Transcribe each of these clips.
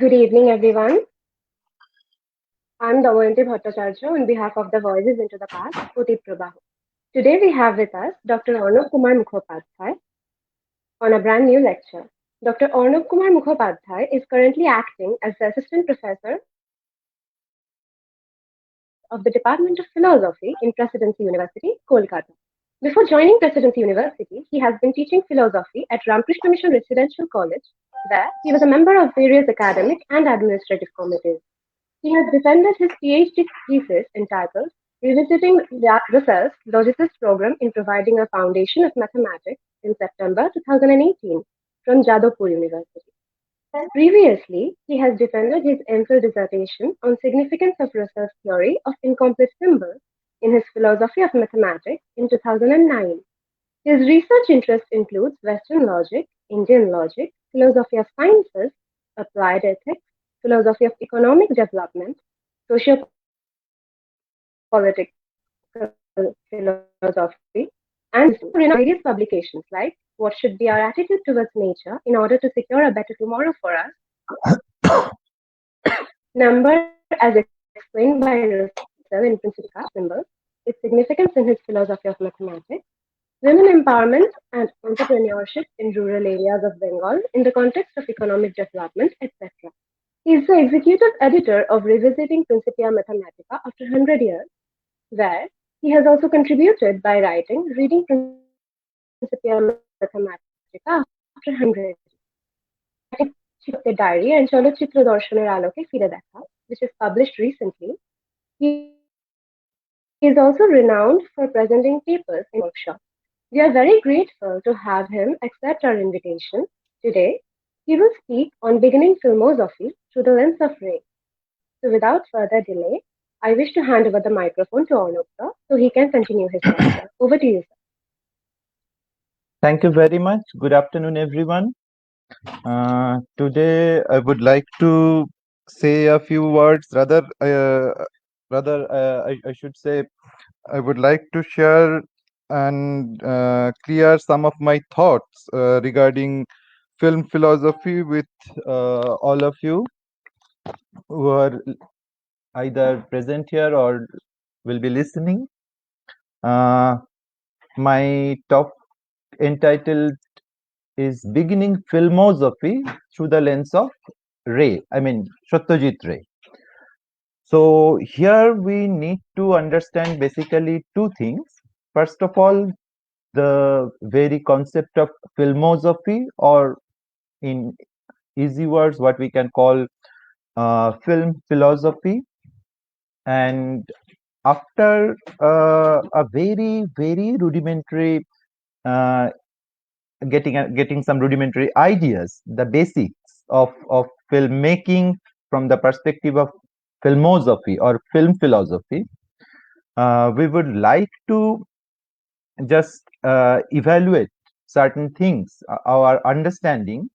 Good evening, everyone. I'm Damayanti Bhattacharya on behalf of the Voices into the Past, Udit Prabha. Today we have with us Dr. Arnab Kumar Mukhopadhyay on a brand new lecture. Dr. Arnab Kumar Mukhopadhyay is currently acting as the Assistant Professor of the Department of Philosophy in Presidency University, Kolkata. Before joining Presidency University, he has been teaching philosophy at Ramakrishna Mission Residential College, where he was a member of various academic and administrative committees. He has defended his Ph.D. thesis entitled Revisiting the Cells Logicist Program in Providing a Foundation of Mathematics in September 2018 from Jadavpur University. Previously, he has defended his M.Phil dissertation on significance of Russell's theory of incomplete symbols in his Philosophy of Mathematics in 2009. His research interests includes Western logic, Indian logic, philosophy of sciences, applied ethics, philosophy of economic development, socio-political philosophy, and various publications like What Should Be Our Attitude Towards Nature in Order to Secure a Better Tomorrow for Us, number as explained by Russell in Principia Symbols, its significance in his philosophy of mathematics, women empowerment and entrepreneurship in rural areas of Bengal in the context of economic development, etc. He is the executive editor of Revisiting Principia Mathematica after 100 years, where he has also contributed by writing Reading Principia Mathematica after 100 years, Chitapte Diary and Chalachitra Darshaner Aloke Fire Dekha, which is published recently. He is also renowned for presenting papers in workshops. We are very grateful to have him accept our invitation. Today, he will speak on beginning Filmosophy through the lens of Ray. So, without further delay, I wish to hand over the microphone to Arnab sir so he can continue his lecture. Over to you, sir. Thank you very much. Good afternoon, everyone. Today, I would like to say a few words. I should say, I would like to share and clear some of my thoughts regarding film philosophy with all of you who are either present here or will be listening. My talk entitled is Beginning Filmosophy Through the Lens of Ray, Satyajit Ray. So here we need to understand basically two things. First of all, the very concept of filmosophy, or in easy words, what we can call film philosophy. And after a very rudimentary uh, getting some rudimentary ideas, the basics of filmmaking from the perspective of filmosophy or film philosophy, we would like to just evaluate certain things, our understanding,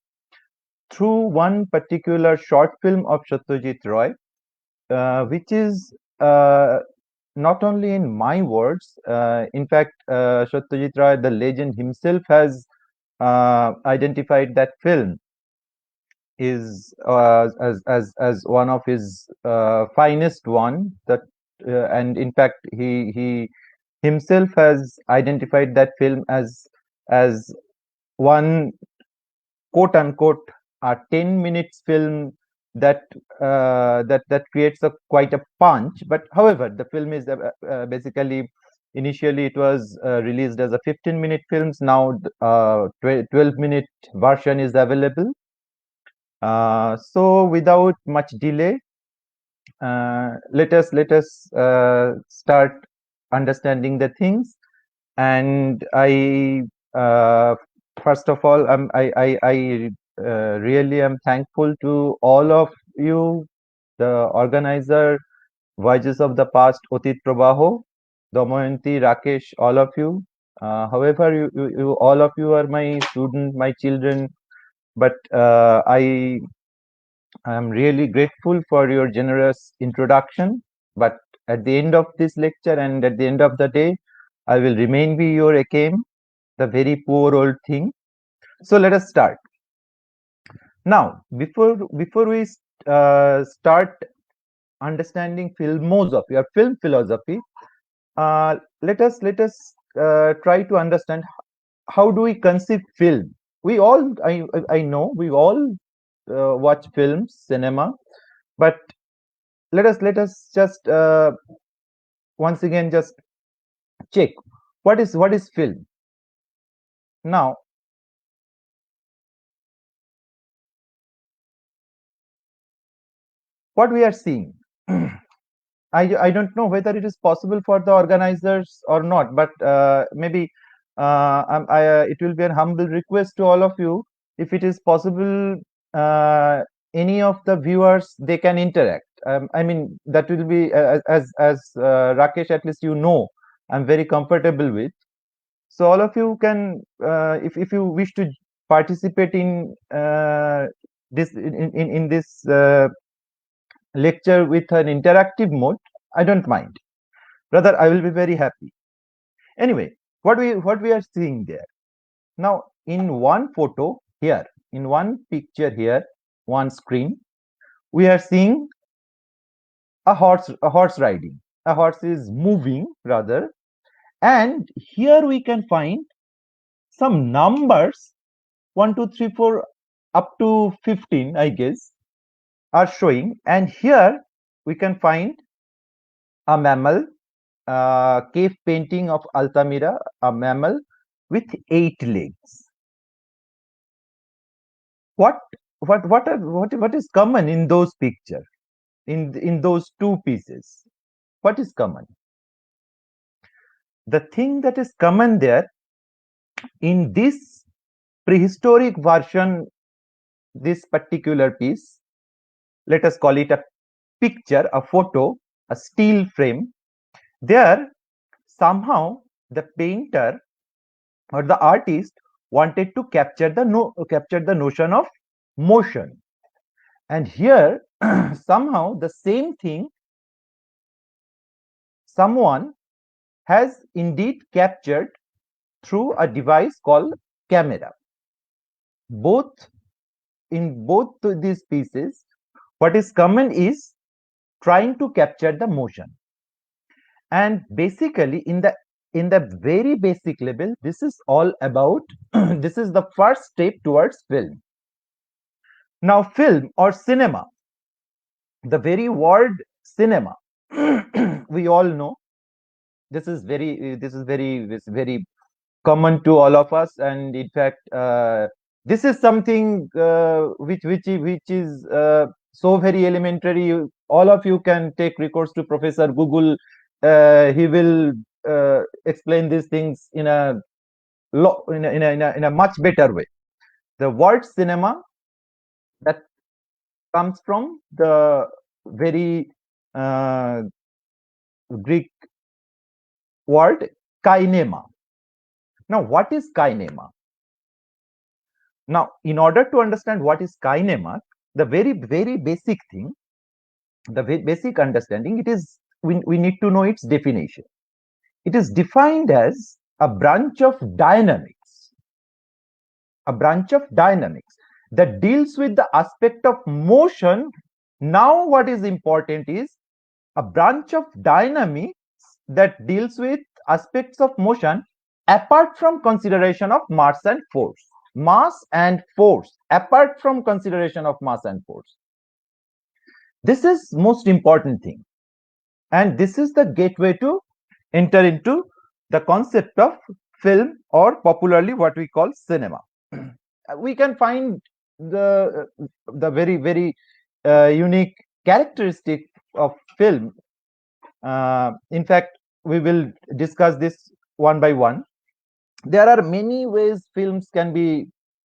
through one particular short film of Satyajit Roy, which is not only in my words. In fact, Satyajit Roy, the legend himself, has identified that film is as one of his finest one. That and in fact, he himself has identified that film as one, quote unquote, a 10 minutes film that that creates a quite a punch. But however, the film is basically, initially it was released as a 15-minute films. Now 12-minute version is available. So without much delay, let us start understanding the things. And I first of all, I really am thankful to all of you, the organizer, Voices of the Past, Otit Prabaho, Damayanti, Rakesh, all of you. However, you all of you are my student, my children, but I am really grateful for your generous introduction. But at the end of this lecture and at the end of the day, I will remain be your AKM, the very poor old thing. So let us start. Now, before we start understanding filmosophy or film philosophy, let us try to understand how do we conceive film. We all, I know, we all watch films, cinema, but let us just once again just check what is film. Now, what we are seeing. I don't know whether it is possible for the organizers or not, but maybe it will be a humble request to all of you. If it is possible, any of the viewers, they can interact. I mean, that will be as Rakesh, at least you know, I'm very comfortable with. So all of you can, if you wish to participate in this in this lecture with an interactive mode, I don't mind. Rather, I will be very happy. Anyway, what we are seeing there now, in one photo here, in one picture here, one screen, we are seeing a horse riding. A horse is moving rather, and here we can find some numbers 1, 2, 3, 4 up to 15, I guess, are showing, and here we can find a mammal, cave painting of Altamira, a mammal with 8 legs. What what is common in those pictures? In those two pieces, what is common? The thing that is common there in this prehistoric version, this particular piece, let us call it a picture, a photo, a steel frame. There, somehow the painter or the artist wanted to capture the notion of motion, and here somehow the same thing someone has indeed captured through a device called camera. Both in both these pieces, what is common is trying to capture the motion, and basically in the very basic level, this is all about this is the first step towards film. Now, film or cinema, the very word cinema, we all know this is very common to all of us, and in fact, this is something which is so very elementary. All of you can take recourse to Professor Google. He will explain these things in a much better way. The word cinema, that comes from the very Greek word kynema. Now, what is kynema? Now, in order to understand what is kynema, the very basic thing, the basic understanding, it is we need to know its definition. It is defined as a branch of dynamics, that deals with the aspect of motion. Now, what is important is a branch of dynamics that deals with aspects of motion apart from consideration of mass and force. Apart from consideration of mass and force. This is most important thing, and this is the gateway to enter into the concept of film, or popularly what we call cinema. We can find the very unique characteristic of film. In fact, we will discuss this one by one. There are many ways films can be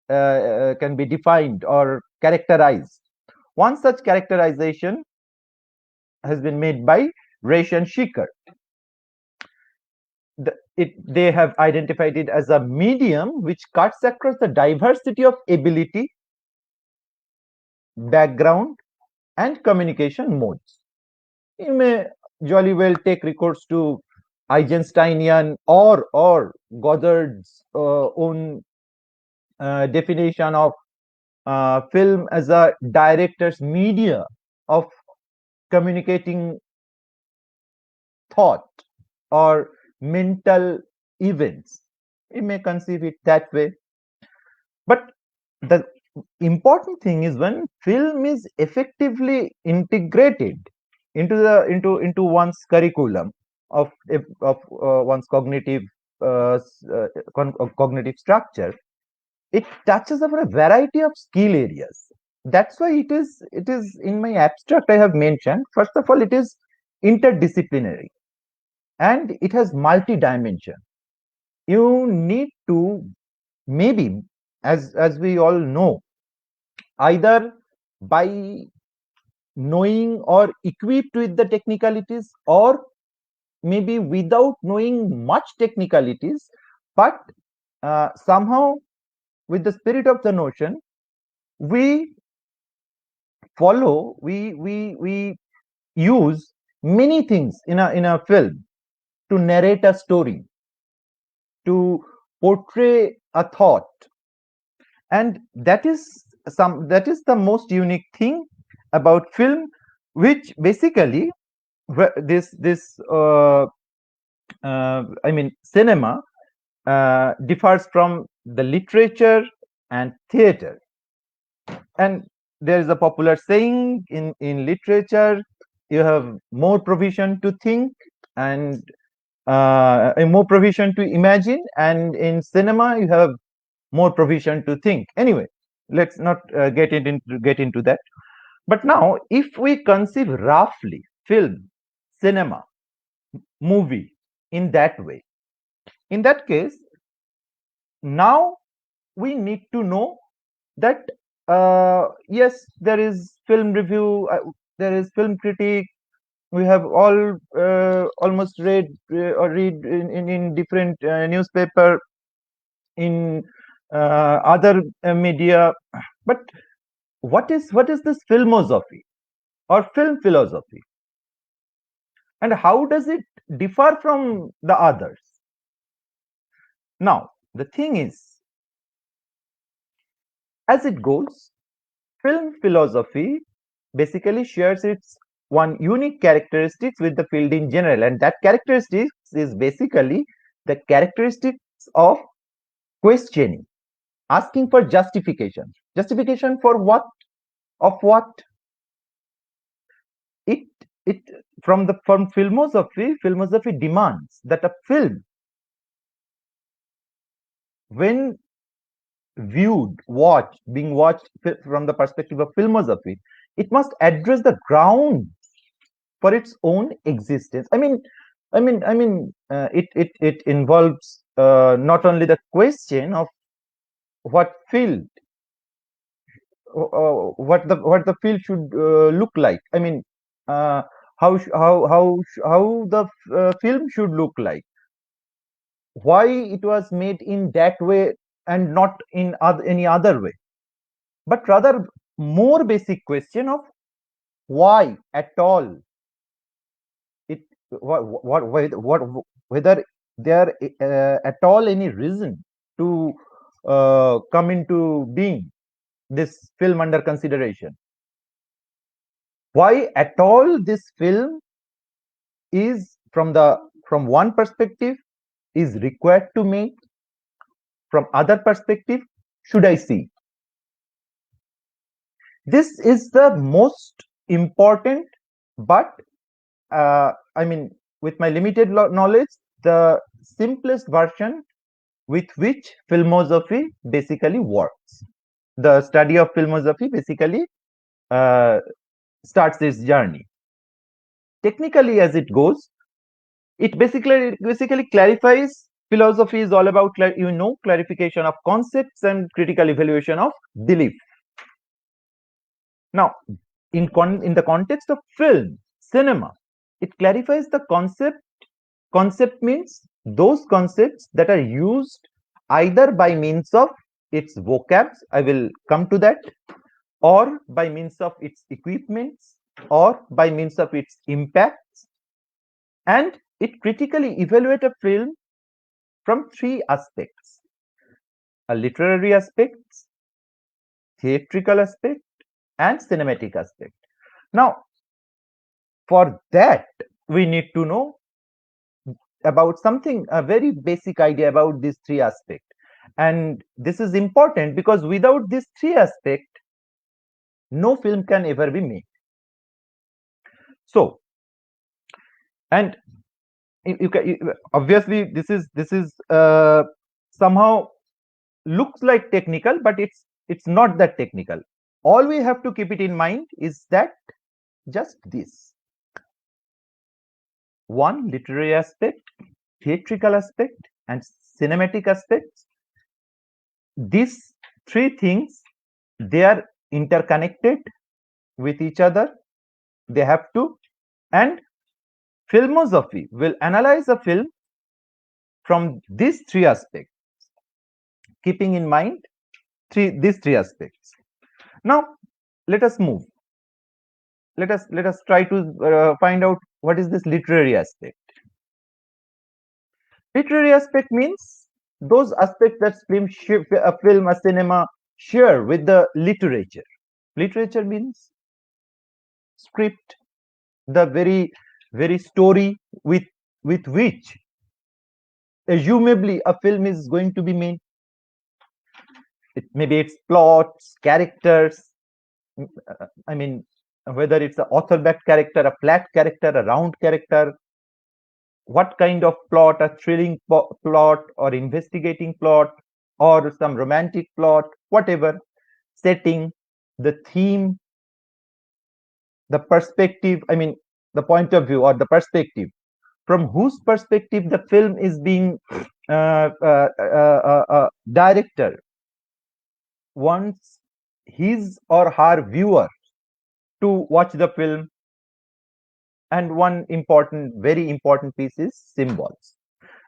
defined or characterized. One such characterization has been made by Reisch and Schicker. They have identified it as a medium which cuts across the diversity of ability, background, and communication modes. You may jolly well take recourse to Eisensteinian or Goddard's own definition of film as a director's media of communicating thought or mental events. We may conceive it that way. But the important thing is when film is effectively integrated into one's curriculum of one's cognitive cognitive structure, it touches upon a variety of skill areas. That's why it is in my abstract I have mentioned. First of all, it is interdisciplinary and it has multi-dimension. You need to, maybe, as we all know, either by knowing or equipped with the technicalities, or maybe without knowing much technicalities, but somehow with the spirit of the notion, we we use many things in a film to narrate a story, to portray a thought, and that is the most unique thing about film, which basically this I mean cinema differs from the literature and theater. And there is a popular saying in literature: you have more provision to think and more provision to imagine, and in cinema you have more provision to think. Anyway, let's not get into that. But now, if we conceive roughly film, cinema, movie in that way, in that case, now we need to know that yes, there is film review, there is film critique. We have all almost read or read in different newspaper, in other media. But what is this filmosophy or film philosophy, and how does it differ from the others? Now, the thing is, as it goes, film philosophy basically shares its one unique characteristics with the field in general, and that characteristics is basically the characteristics of questioning, asking for justification. Justification for what? Of what? It it from philosophy demands that a film, when being watched from the perspective of philosophy, it must address the ground for its own existence. It involves not only the question of what field, what the field should look like. Uh, how the film should look like, why it was made in that way and not in any other way, but rather more basic question of why at all it what whether there at all any reason to come into being this film under consideration, why at all this film is from one perspective is required to make, from other perspective should I see. This is the most important, but with my limited knowledge, the simplest version with which philosophy basically works. The study of philosophy basically uh, starts its journey. Technically, as it goes, it basically clarifies. Philosophy is all about clarification of concepts and critical evaluation of belief. Now, in the context of film, cinema, it clarifies the concept. Concept means those concepts that are used either by means of its vocabs, I will come to that, or by means of its equipments, or by means of its impacts. And it critically evaluates a film from three aspects: a literary aspect, theatrical aspect and cinematic aspect. Now, for that, we need to know about something, a very basic idea about these three aspects. And this is important because without these three aspects, no film can ever be made. So, and obviously this is somehow looks like technical, but it's not that technical. All we have to keep it in mind is that just this one: literary aspect, theatrical aspect, and cinematic aspects. These three things, they are interconnected with each other. They have to, and Filmosophy will analyze a film from these three aspects, keeping in mind these three aspects. Now, let us move. Let us try to find out what is this literary aspect. Literary aspect means those aspects that a film, a cinema share with the literature. Literature means script, the very story with which assumably a film is going to be made. Maybe it's plots, characters. I mean, whether it's an author-backed character, a flat character, a round character, what kind of plot, a thrilling plot or investigating plot or some romantic plot, whatever, setting, the theme, the perspective, I mean, the point of view or the perspective, from whose perspective the film is being director wants his or her viewer to watch the film. And one important, very important piece is symbols,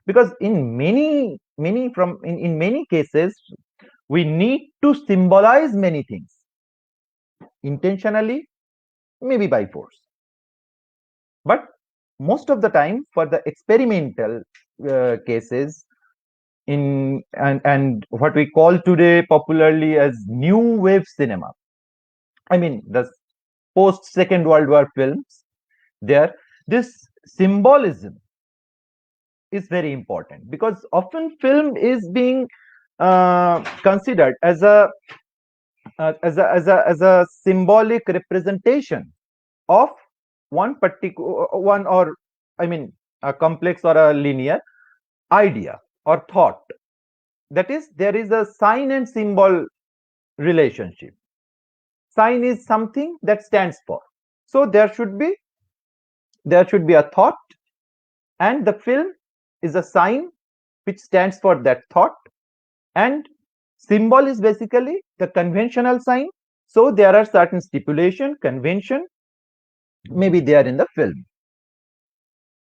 because in many cases we need to symbolize many things intentionally, maybe by force, but most of the time for the experimental cases and what we call today popularly as new wave cinema, I mean the post Second World War films, there this symbolism is very important, because often film is being considered as a symbolic representation of one particular one, or I mean a complex or a linear idea or thought. That is, there is a sign and symbol relationship. Sign is something that stands for, so there should be a thought, and the film is a sign which stands for that thought, and symbol is basically the conventional sign. So there are certain stipulation, convention maybe there in the film.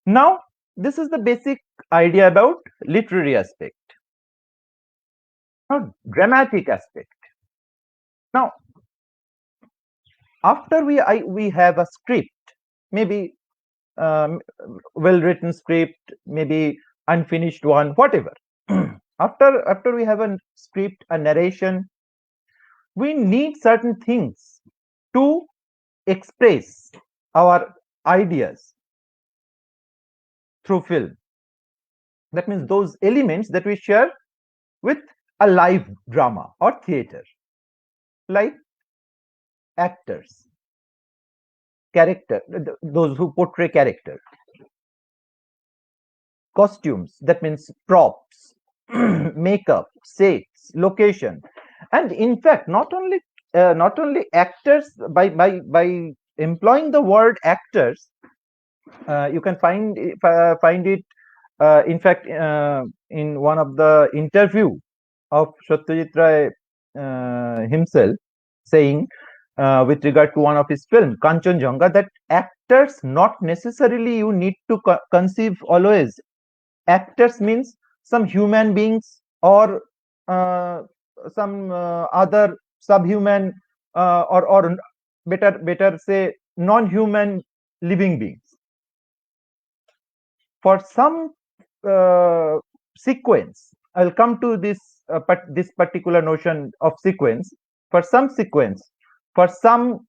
Now, this is the basic idea about literary aspect. Now, dramatic aspect. Now, after we have a script, maybe well written script, maybe unfinished one, whatever. after we have a script, a narration, we need certain things to express our ideas through film. That means those elements that we share with a live drama or theater, like actors, character, those who portray character, costumes, that means props, makeup, sets, location, and in fact not only actors. By employing the word actors, you can find it in fact in one of the interview of Satyajit Ray himself, saying with regard to one of his film Kanchanjunga, that actors not necessarily you need to conceive always. Actors means some human beings or some other subhuman or better say non-human living beings. For some sequence, I'll come to this this particular notion of sequence. for some sequence, for some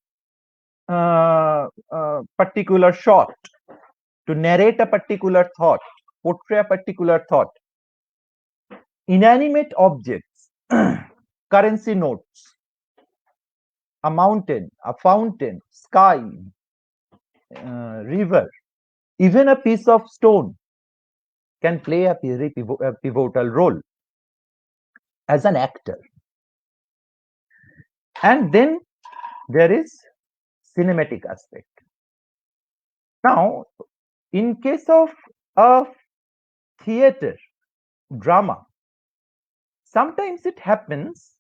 particular shot, to narrate a particular thought, portray a particular thought. Inanimate objects, currency notes, a mountain, a fountain, sky, river, even a piece of stone can play a pivotal role as an actor. And then there is cinematic aspect. Now, in case of a theater drama, sometimes it happens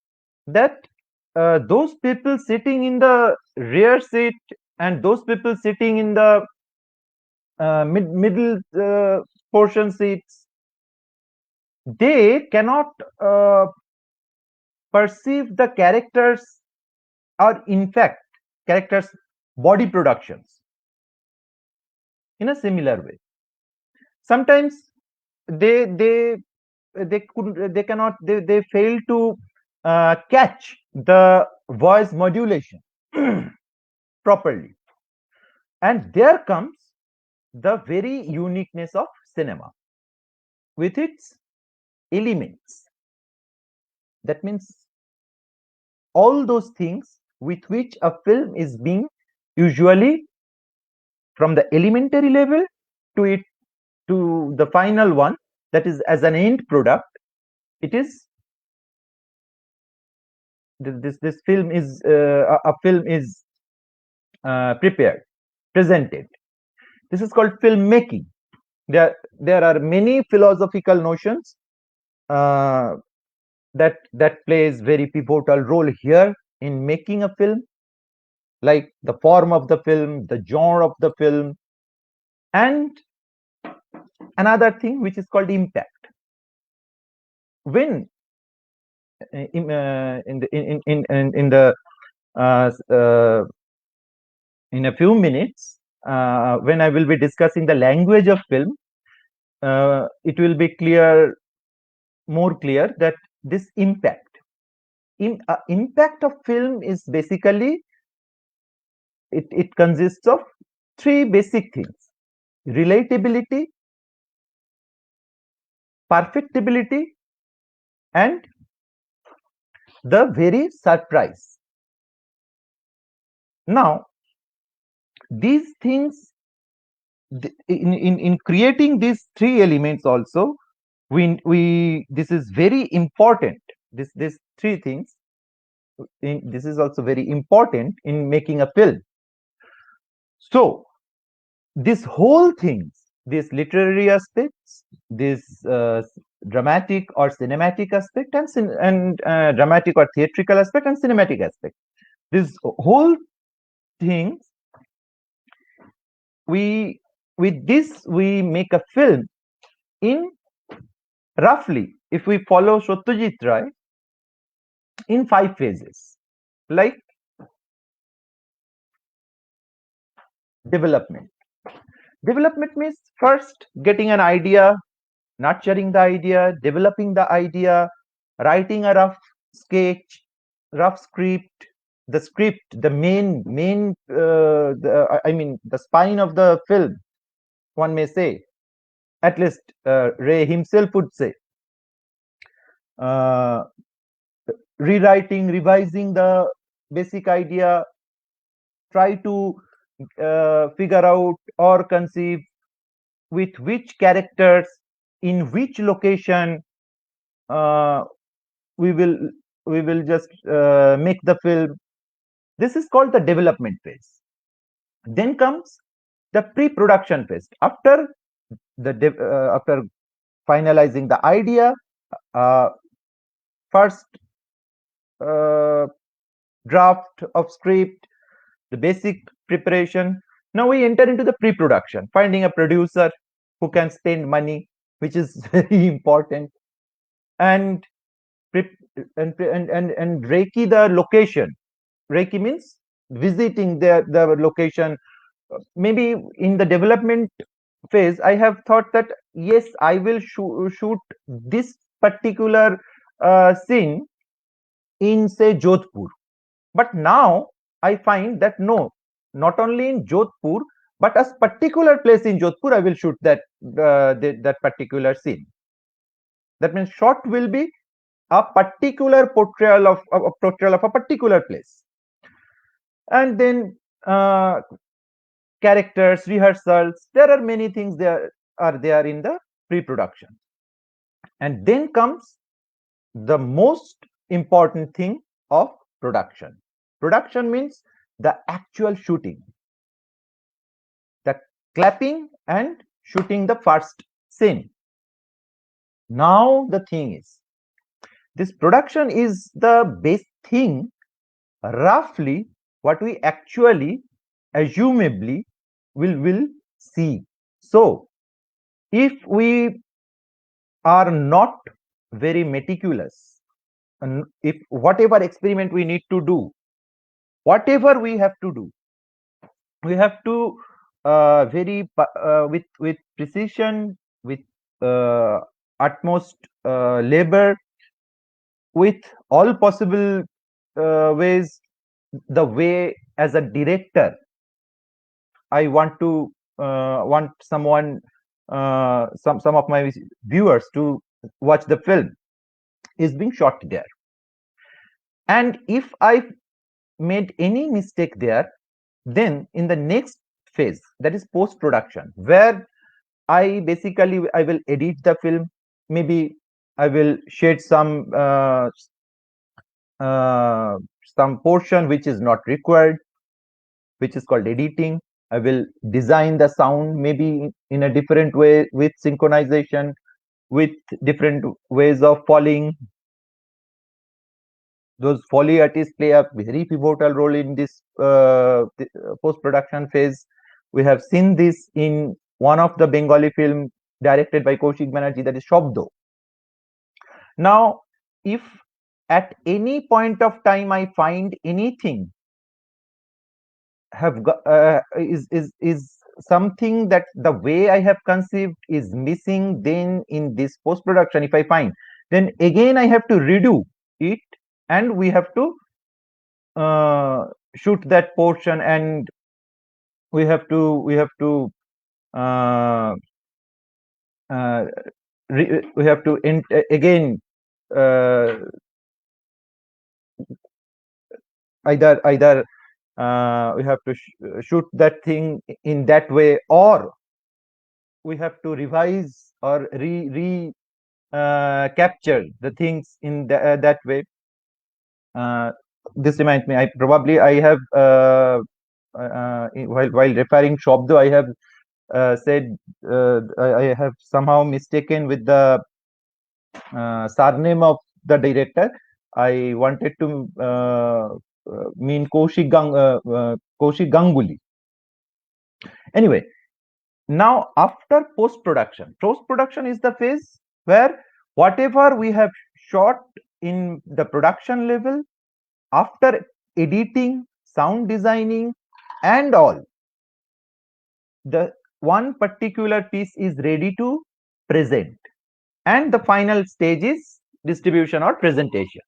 that those people sitting in the rear seat and those people sitting in the middle portion seats, they cannot perceive the characters, or in fact characters body productions in a similar way. Sometimes they fail to catch the voice modulation properly, and there comes the very uniqueness of cinema with its elements. That means all those things with which a film is being usually, from the elementary level to the final one, that is as an end product, it is this film is a film is prepared, presented. This is called filmmaking. There are many philosophical notions that plays very pivotal role here in making a film, like the form of the film, the genre of the film, and another thing which is called impact. When in a few minutes, when I will be discussing the language of film, it will be more clear that this impact of film is basically, it consists of three basic things: relatability, perfectibility, and the very surprise. Now, these things, in creating these three elements also, we this is very important. This three things, this is also very important in making a film. So this whole things, these literary aspects, this dramatic or cinematic aspect, and dramatic or theatrical aspect, and cinematic aspect, this whole things, with this we make a film in, roughly, if we follow Satyajit Ray, in 5 phases. Like development means first getting an idea, nurturing the idea, developing the idea, writing a rough sketch, rough script, the main the spine of the film, one may say, at least Ray himself would say. Rewriting, revising the basic idea, try to figure out or conceive with which characters, in which location, we will just make the film. This is called the development phase. Then comes the pre-production phase. After after finalizing the idea, first draft of script, the basic preparation. Now we enter into the pre-production, finding a producer who can spend money, which is very important, and Reiki the location. Reiki means visiting the location. Maybe in the development phase, I have thought that yes, I will shoot this particular scene in, say, Jodhpur. But now I find that no, not only in Jodhpur, but a particular place in Jodhpur, I will shoot that particular scene. That means shot will be a particular portrayal of a particular place, and then characters, rehearsals. There are many things there in the pre-production, and then comes the most important thing of production. Production means the actual shooting, the clapping and shooting the first scene. Now the thing is, this production is the best thing, roughly what we actually, assumably, will see. So if we are not very meticulous, and if whatever experiment we need to do, whatever we have to do, we have to with precision, with uh, utmost labor, with all possible ways, the way as a director I want to want someone, some of my viewers to watch the film is being shot there. And if I made any mistake there, then in the next phase, that is post production, where I will edit the film. Maybe I will shed uh, some portion which is not required, which is called editing. I will design the sound maybe in a different way, with synchronization, with different ways of falling. Those Foley artists play a very pivotal role in this post-production phase. We have seen this in one of the Bengali film directed by Kaushik Banerjee, that is Shabdo. Now, if at any point of time I find anything is something that the way I have conceived is missing, then in this post-production, if I find, then again I have to redo it, and we have to uh, shoot that portion, and we have to uh, uh, we have to again uh, either we have to shoot that thing in that way, or we have to revise or re capture the things in that way. This reminds me, I have while referring Shabdo, I have said I have somehow mistaken with the surname of the director. I wanted to mean Kaushik Ganguly. Anyway, now after post production is the phase where whatever we have shot in the production level, after editing, sound designing, and all, the one particular piece is ready to present, and the final stage is distribution or presentation.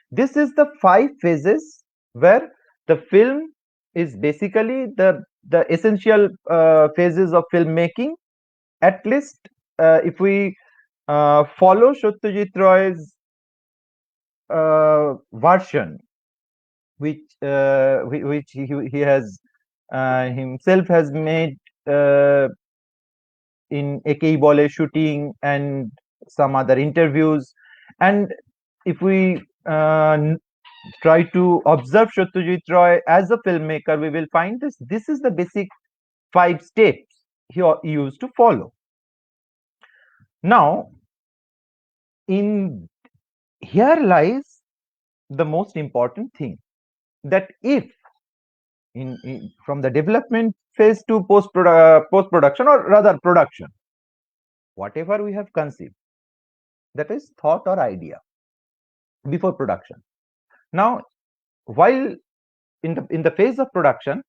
This is the 5 phases where the film is basically the essential phases of filmmaking. At least if we follow Satyajit Roy's version, which he has himself has made in Ekei Bole shooting and some other interviews. And if we try to observe Satyajit Roy as a filmmaker, we will find this is the basic 5 steps he used to follow. Now, in here lies the most important thing, that if from the development phase to post production, or rather production, whatever we have conceived, that is thought or idea before production. Now, while in the phase of production,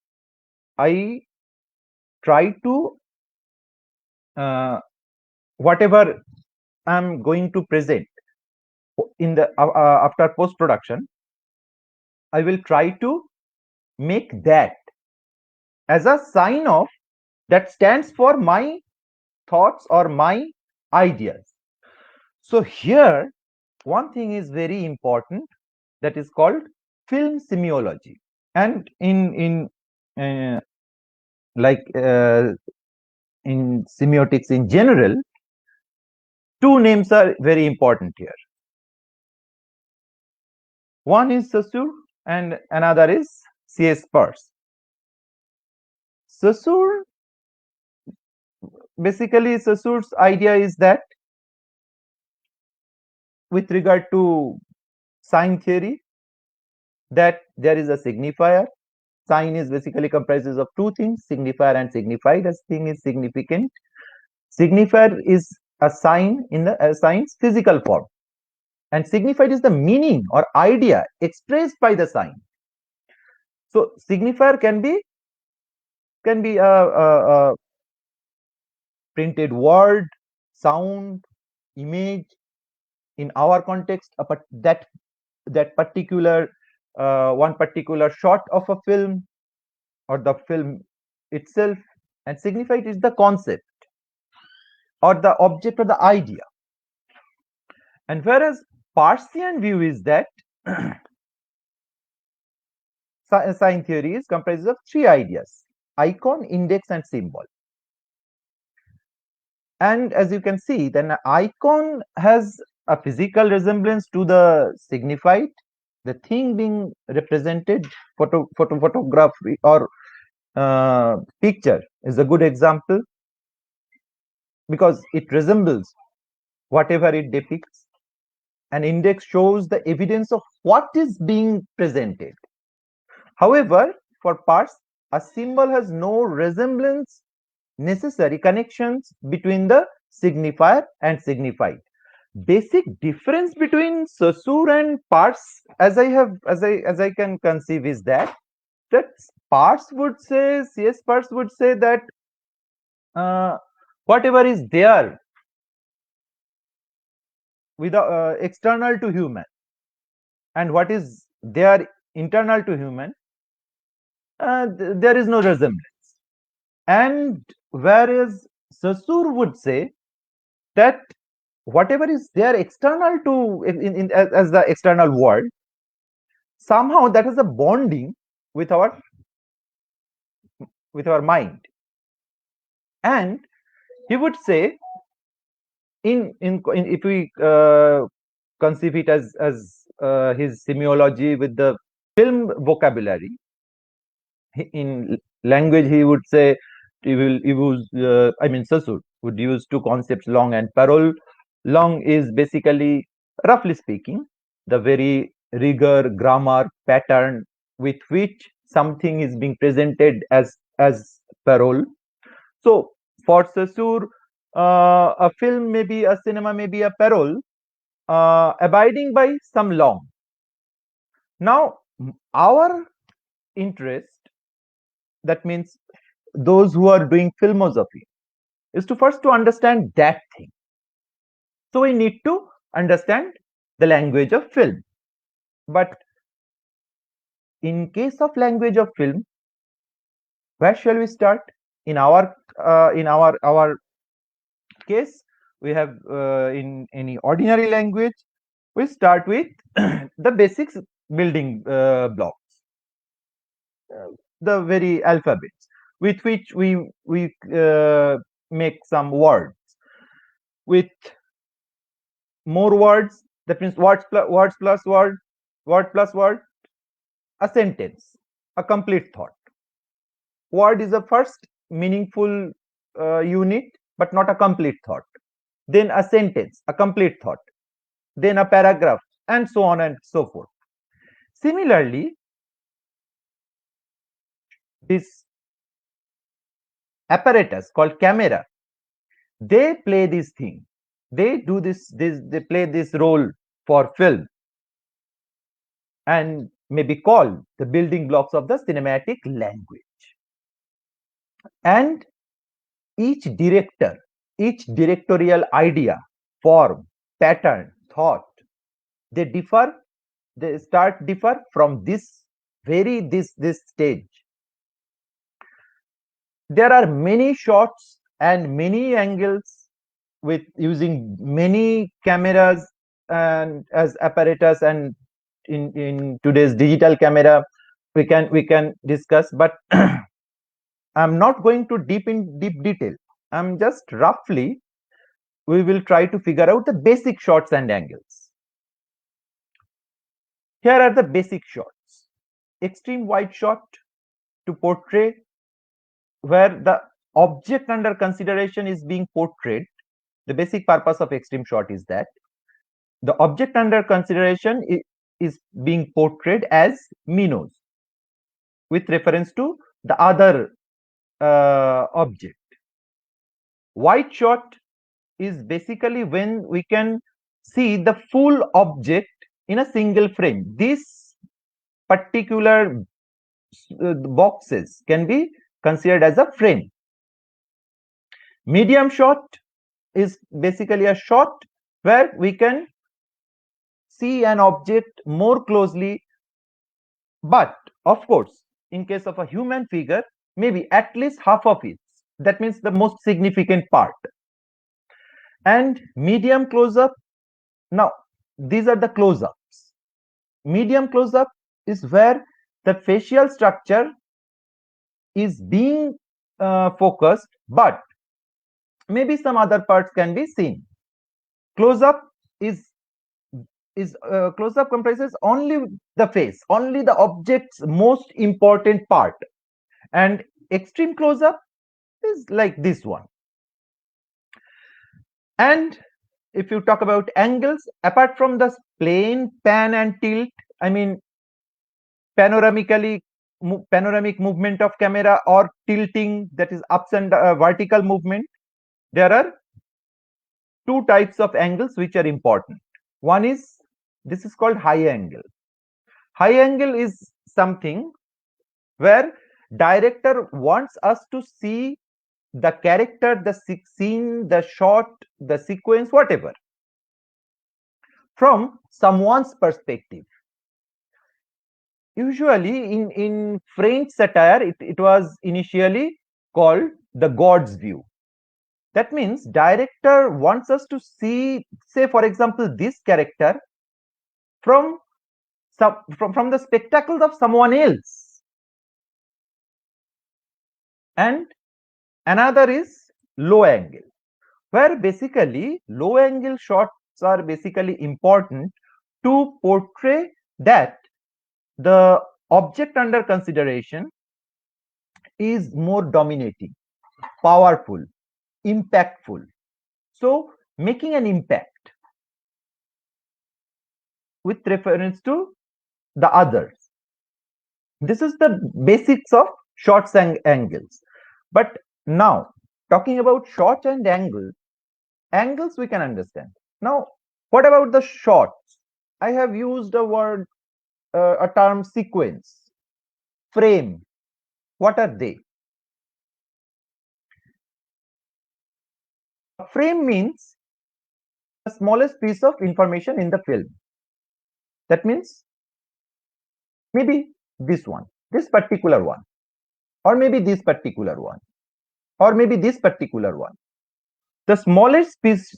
I try to whatever I'm going to present in the after post production, I will try to make that as a sign of that stands for my thoughts or my ideas. So here one thing is very important, that is called film semiology. And in uh, like in semiotics in general, two names are very important here. One is Saussure and another is C.S. Peirce. Saussure, basically Saussure's idea is that with regard to sign theory, that there is a signifier. Sign is basically comprises of two things, signifier and signified. As thing is significant. Signifier is a sign in the sign's physical form, and signified is the meaning or idea expressed by the sign. So signifier can be a printed word, sound, image. In our context, that particular one particular shot of a film or the film itself, and signified is the concept or the object or the idea. And whereas Peircean view is that sign theory is comprises of three ideas: icon, index, and symbol. And as you can see, then an icon has a physical resemblance to the signified, the thing being represented. Photography or picture is a good example because it resembles whatever it depicts. An index shows the evidence of what is being presented. However, for Peirce, a symbol has no resemblance, necessary connections between the signifier and signified. Basic difference between Saussure and Peirce, as I can conceive, is that Peirce would say, C.S. Peirce would say that whatever is there without external to human and what is there internal to human, there is no resemblance. And whereas Saussure would say that whatever is there external to as the external world, somehow that has a bonding with our mind. And he would say, in if we conceive it as his semiology with the film vocabulary, in language he would say he will use Saussure would use two concepts, long and parole. Long is basically, roughly speaking, the very rigor, grammar, pattern with which something is being presented as parole. So for Saussure, a film may be, a cinema may be a parole abiding by some long. Now our interest, that means those who are doing filmosophy, is to first to understand that thing. So we need to understand the language of film. But in case of language of film, where shall we start? In our case, we have in any ordinary language, we start with the basics building blocks, the very alphabets with which we make some words. With more words, that means words plus word plus word, a sentence, a complete thought. Word is the first meaningful unit, but not a complete thought. Then a sentence, a complete thought. Then a paragraph, and so on and so forth. Similarly, this apparatus called camera, they play this thing. They do they play this role for film and may be called the building blocks of the cinematic language. And each directorial idea, form, pattern, thought, they differ they start differ from this stage. There are many shots and many angles with using many cameras and as apparatus, and in today's digital camera we can discuss, but I'm not going to deep detail. I'm just roughly we will try to figure out the basic shots and angles. Here are the basic shots. Extreme wide shot to portray where the object under consideration is being portrayed. The basic purpose of extreme shot is that the object under consideration is being portrayed as minnows with reference to the other object. Wide shot is basically when we can see the full object in a single frame. This particular boxes can be considered as a frame. Medium shot is basically a shot where we can see an object more closely, but of course in case of a human figure maybe at least half of it, that means the most significant part. And medium close-up, now these are the close-ups. Medium close-up is where the facial structure is being focused, but maybe some other parts can be seen. Close-up close-up comprises only the face, only the object's most important part, and extreme close-up is like this one. And if you talk about angles, apart from the plane, pan and tilt, I mean panoramic movement of camera or tilting, that is ups and vertical movement, there are two types of angles which are important. One is, this is called high angle. High angle is something where director wants us to see the character, the scene, the shot, the sequence, whatever, from someone's perspective. Usually in French satire, it was initially called the God's view. That means director wants us to see, say for example, this character from the spectacles of someone else. And another is low angle, where basically low angle shots are basically important to portray that the object under consideration is more dominating, powerful, impactful. So making an impact with reference to the others. This is the basics of shots and angles. But now talking about shots and angles we can understand. Now what about the shots? I have used a term sequence, frame. What are they? A frame means the smallest piece of information in the film. That means maybe this one, this particular one, or maybe this particular one, or maybe this particular one. The smallest piece,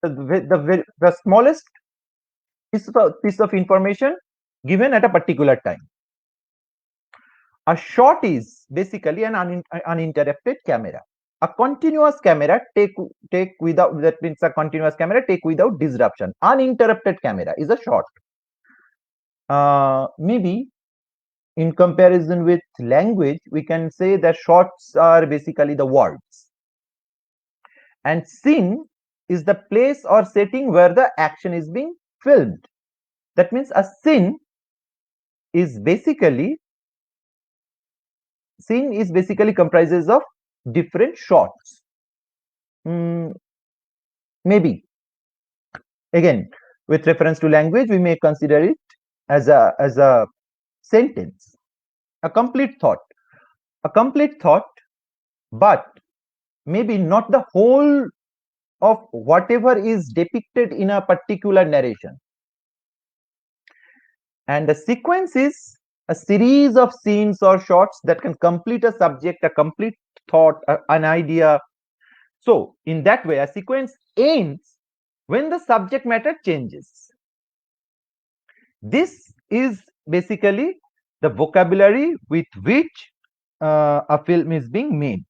the smallest piece of information given at a particular time. A shot is basically an uninterrupted camera. A continuous camera take without, that means a continuous camera take without disruption. Uninterrupted camera is a shot. Maybe in comparison with language, we can say that shots are basically the words. And scene is the place or setting where the action is being filmed. That means a scene is basically comprises of different shots. Maybe again with reference to language, we may consider it as a sentence, a complete thought, but maybe not the whole of whatever is depicted in a particular narration. And the sequence is a series of scenes or shots that can complete a subject, a complete thought, an idea. So in that way, a sequence ends when the subject matter changes. This is basically the vocabulary with which a film is being made.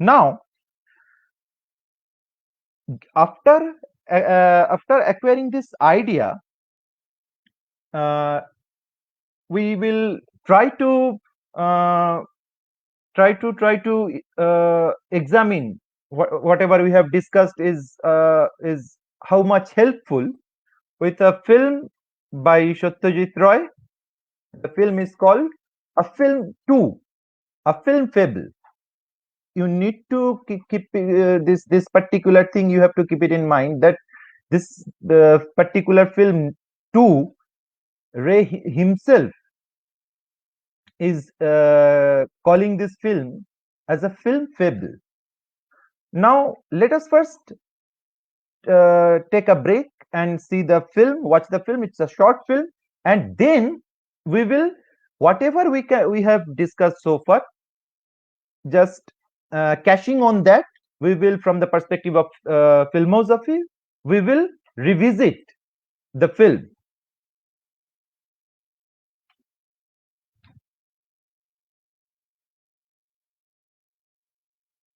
Now, after acquiring this idea, uh, we will try to uh, examine whatever we have discussed is how much helpful with a film by Satyajit Roy. The film is called A Film 2, A Film Fable. You need to keep this particular thing. You have to keep it in mind that this the particular film 2, Ray himself is calling this film as a film fable. Now, let us first take a break and see the film, watch the film. It's a short film, and then we will, whatever we have discussed so far, just cashing on that, we will, from the perspective of filmosophy, we will revisit the film.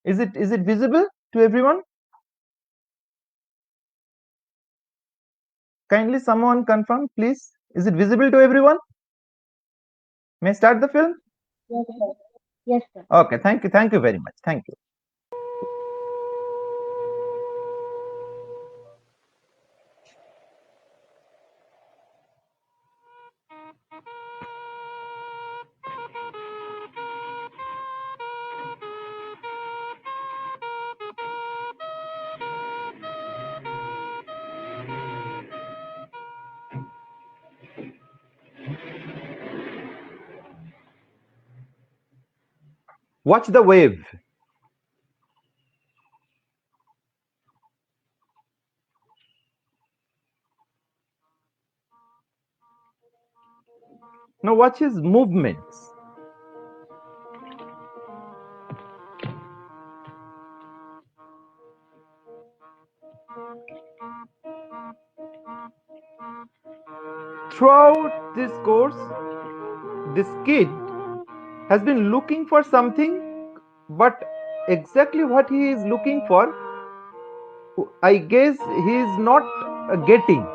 Is it visible to everyone? Kindly someone confirm, please. Is it visible to everyone? May I start the film? Yes, sir. Yes, sir. Okay, thank you very much. Thank you. Watch the wave. Now watch his movements. Throughout this course, this kid has been looking for something, but exactly what he is looking for, I guess he is not getting.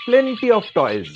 Plenty of toys.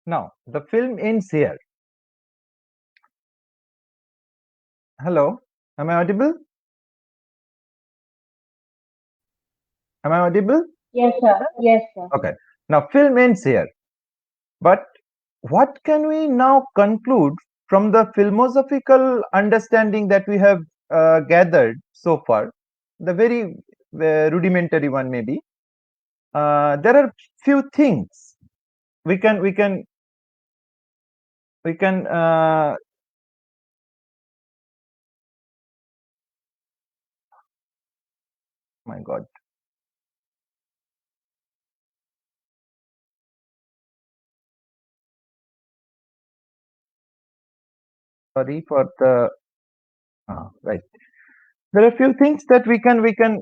Now, the film ends here. Hello, am I audible? Am I audible? Yes, sir. Yes, sir. Okay. Now, film ends here. But what can we now conclude from the philosophical understanding that we have gathered so far? The very rudimentary one, maybe. There are few things we can. My God. Sorry for the right. There are few things that we can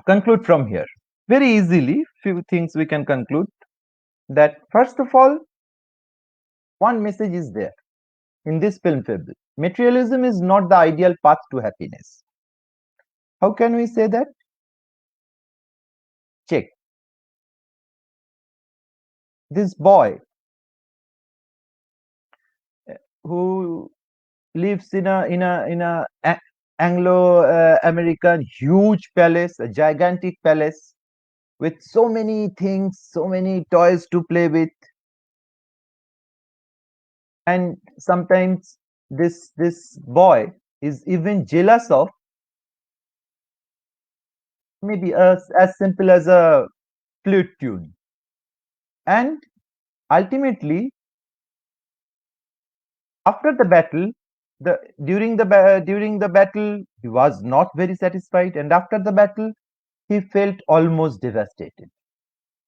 conclude from here very easily. Few things we can conclude that first of all, one message is there in this film fable. Materialism is not the ideal path to happiness. How can we say that? Check. This boy who lives in a Anglo American huge palace, a gigantic palace with so many things, so many toys to play with, and sometimes this boy is even jealous of maybe as simple as a flute tune. And ultimately, after the battle, during the battle, he was not very satisfied, and after the battle, he felt almost devastated.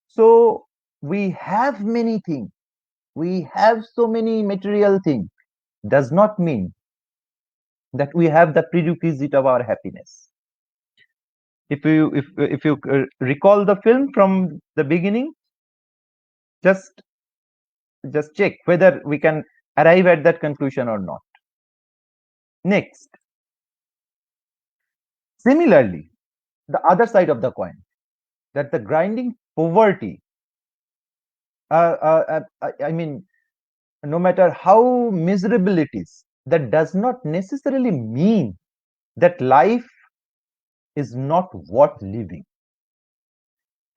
So we have many things. We have so many material things. Does not mean that we have the prerequisite of our happiness. If you recall the film from the beginning, just just check whether we can arrive at that conclusion or not. Next, similarly, the other side of the coin, that the grinding poverty, I mean, no matter how miserable it is, that does not necessarily mean that life is not worth living.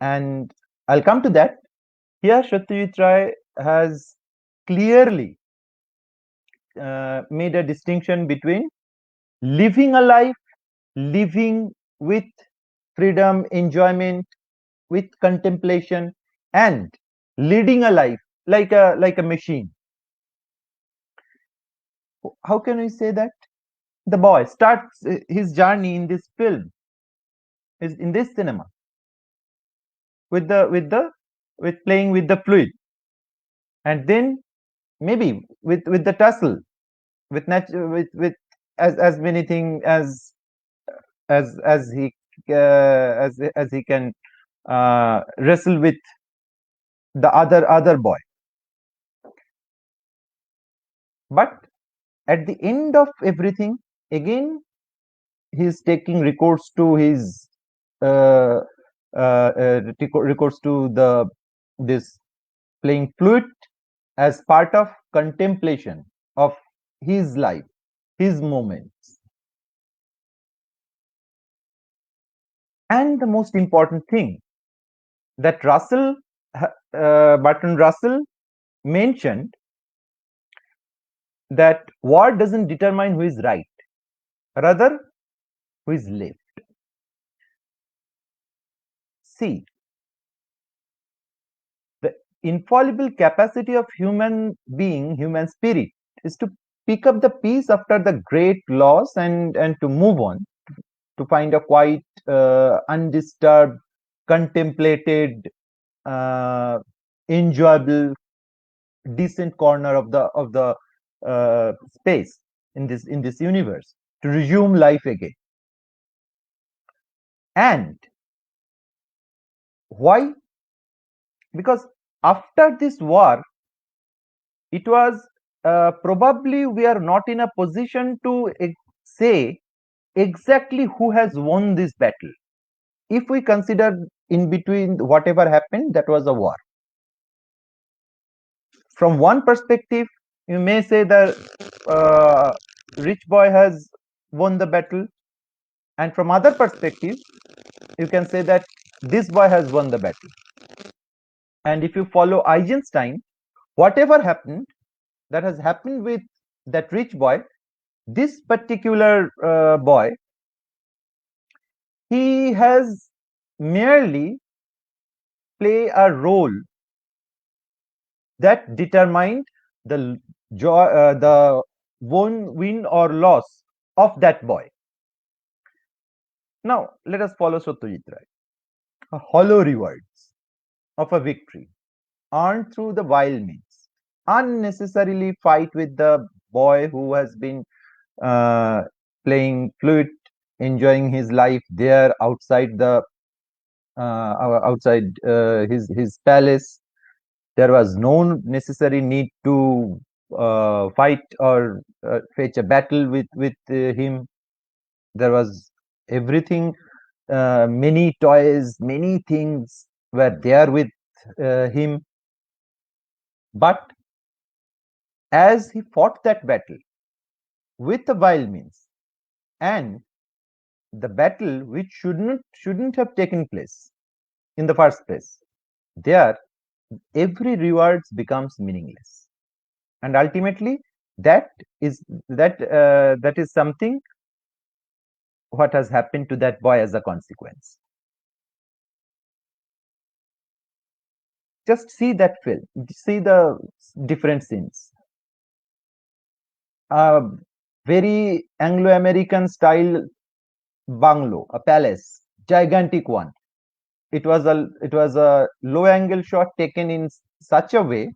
And I'll come to that. Here, Satyajit Ray has clearly made a distinction between living a life, living with freedom, enjoyment, with contemplation, and leading a life like a machine. How can we say that? The boy starts his journey in this film, is in this cinema, with playing with the fluid, and then maybe with the tussle with as many things as he as he can wrestle with the other boy. But at the end of everything, again he's taking recourse to his uh, recourse to the this playing flute as part of contemplation of his life, his moments. And the most important thing that Bertrand Russell mentioned, that war doesn't determine who is right, rather who is left. See, the infallible capacity of human spirit, is to pick up the piece after the great loss and to move on, to find a quite undisturbed, contemplated, uh, enjoyable, decent corner of the space in this universe, to resume life again. And why? Because after this war, it was probably we are not in a position to say exactly who has won this battle. If we consider in between whatever happened, that was a war. From one perspective, you may say the rich boy has won the battle, and from other perspective, you can say that this boy has won the battle. And if you follow Eisenstein, whatever happened, that has happened with that rich boy, this particular boy, he has merely play a role that determined the joy, the win or loss of that boy. Now let us follow Satyajit Ray. A hollow rewards of a victory earned through the vile means, unnecessarily fight with the boy who has been uh, playing flute, enjoying his life there outside the outside his palace. There was no necessary need to fight or fetch a battle with him. There was everything, many toys, many things were there with him. But as he fought that battle with the vile means, and the battle which shouldn't have taken place in the first place, there every reward becomes meaningless, and ultimately that is that is something what has happened to that boy as a consequence. Just see that film, see the different scenes. A very Anglo-American style bungalow, a palace, gigantic one. It was a low angle shot taken in such a way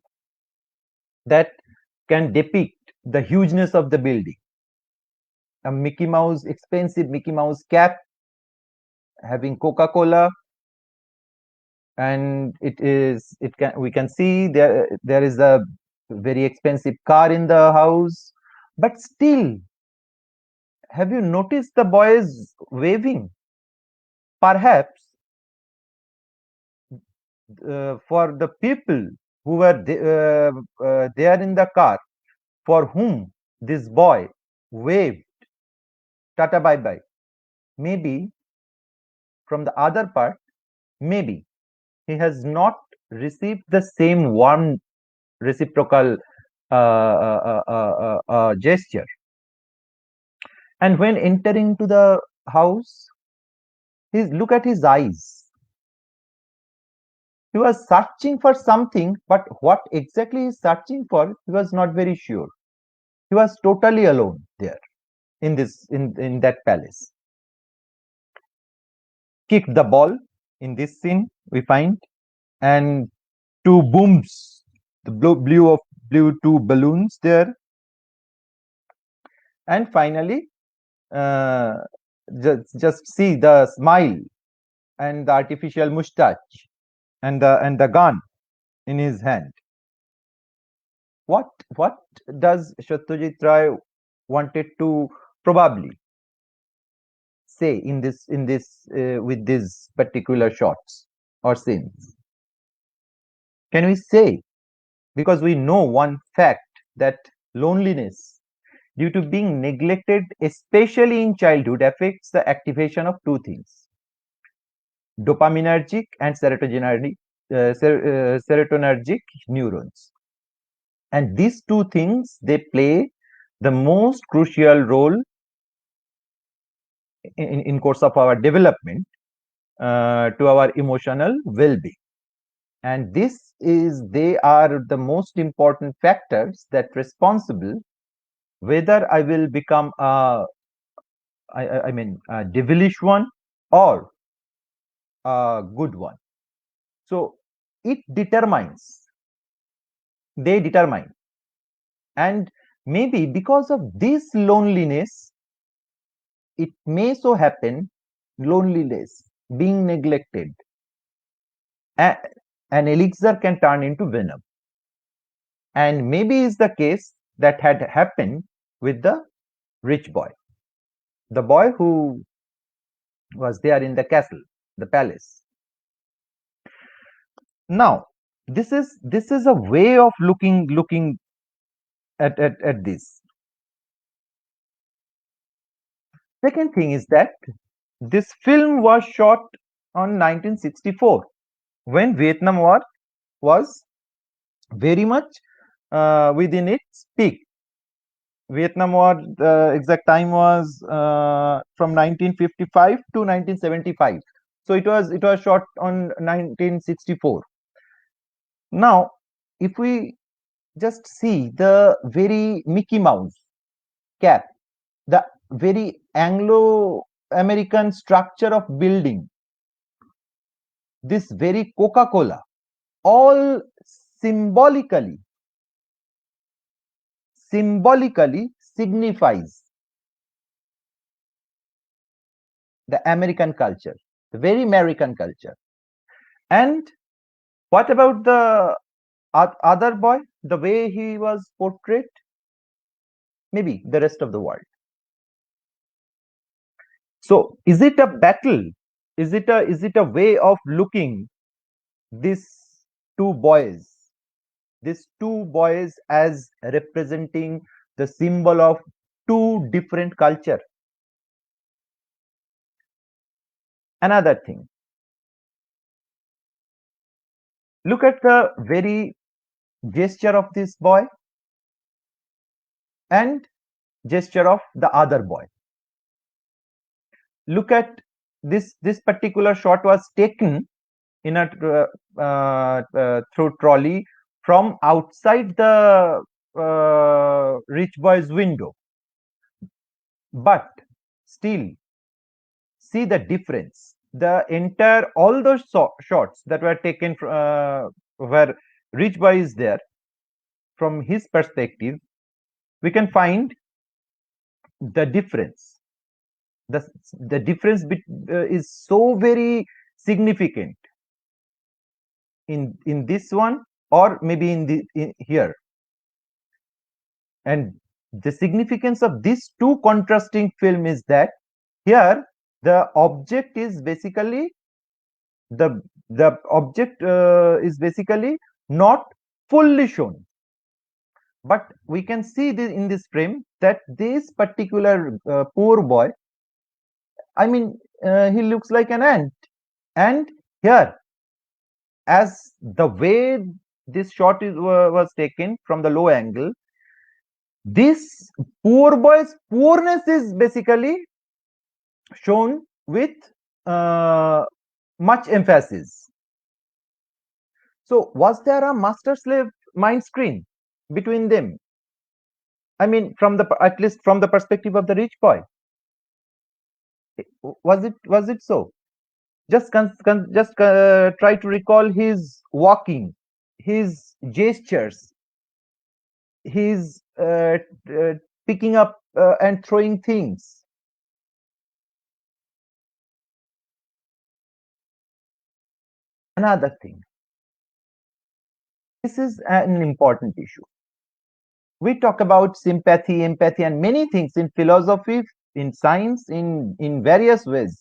that can depict the hugeness of the building. A Mickey Mouse, expensive Mickey Mouse cap, having Coca-Cola, and it can we can see there is a very expensive car in the house, but still, have you noticed the boys waving? Perhaps for the people who were there in the car, for whom this boy waved tata bye bye, maybe from the other part, maybe he has not received the same warm reciprocal gesture. And when entering to the house, look at his eyes. He was searching for something, but what exactly he is searching for, he was not very sure. He was totally alone there in that palace. Kicked the ball in this scene, we find, and two booms, the blew two balloons there, And finally, uh, just see the smile and the artificial mustache and the gun in his hand. What does Satyajit Ray wanted to probably say in this with these particular shots or scenes? Can we say, because we know one fact, that loneliness due to being neglected, especially in childhood, affects the activation of two things: dopaminergic and serotonergic neurons. And these two things, they play the most crucial role in course of our development to our emotional well-being. And they are the most important factors that responsible whether I will become a devilish one or a good one. So it determines, they determine. And maybe because of this loneliness, it may so happen, loneliness, being neglected, an elixir can turn into venom. And maybe is the case that had happened with the rich boy, the boy who was there in the castle, the palace. Now, this is a way of looking at this. Second thing is that this film was shot on 1964 when Vietnam War was very much within its peak. Vietnam War, the exact time was from 1955 to 1975. So it was shot on 1964. Now, if we just see the very Mickey Mouse cap, the very Anglo-American structure of building, this very Coca-Cola, all symbolically signifies the American culture, the very American culture. And what about the other boy, the way he was portrayed? Maybe the rest of the world. So is it a battle? Is it a way of looking these two boys, as representing the symbol of two different culture? Another thing, look at the very gesture of this boy and gesture of the other boy. Look at this particular shot was taken in a through trolley from outside the rich boy's window, but still see the difference. The entire, all those shots that were taken where rich boy is there, from his perspective, we can find the difference. The difference is so very significant in this one, or maybe in here. And the significance of these two contrasting film is that here the object is basically the object is basically not fully shown, but we can see this in this frame that this particular poor boy, I mean, he looks like an ant. And here, as the way this shot was taken from the low angle, this poor boy's poorness is basically shown with much emphasis. So was there a master slave mind screen between them? I mean, at least from the perspective of the rich boy, was it so? Just try to recall his walking, his gestures, his picking up and throwing things. Another thing, this is an important issue. We talk about sympathy, empathy, and many things in philosophy, in science, in various ways,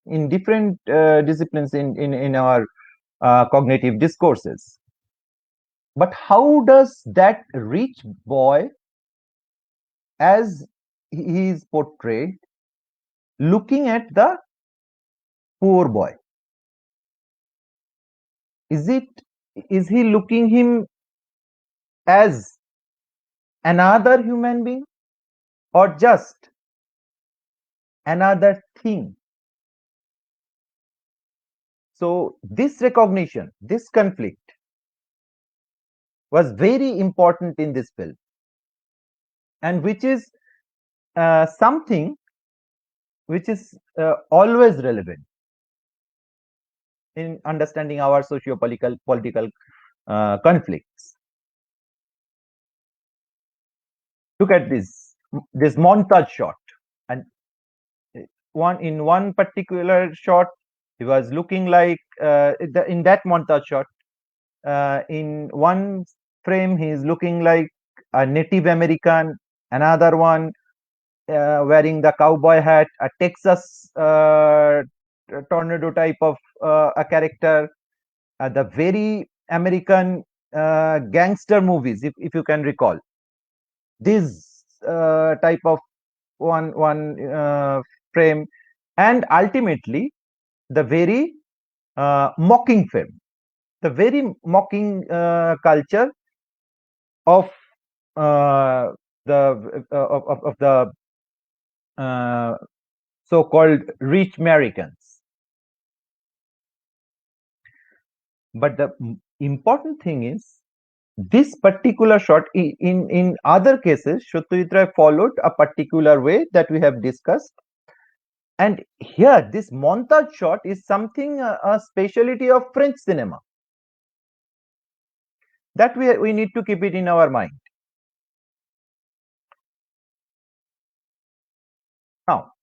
in different disciplines in our cognitive discourses. But how does that rich boy, as he is portrayed, looking at the poor boy? Is he looking him as another human being or just another thing? So this recognition, this conflict was very important in this film, and which is something which is always relevant in understanding our socio-political conflicts. Look at this montage shot, and one particular shot, he was looking like in that montage shot, in one frame he is looking like a Native American, another one wearing the cowboy hat, a Texas tornado type of a character, the very American gangster movies, if you can recall, this type of one frame, and ultimately the very mocking film, the very mocking culture of of the so-called rich Americans. But the important thing is, this particular shot, in other cases, Satyajit Ray followed a particular way that we have discussed. And here, this montage shot is something, a speciality of French cinema. That we need to keep it in our mind. Now,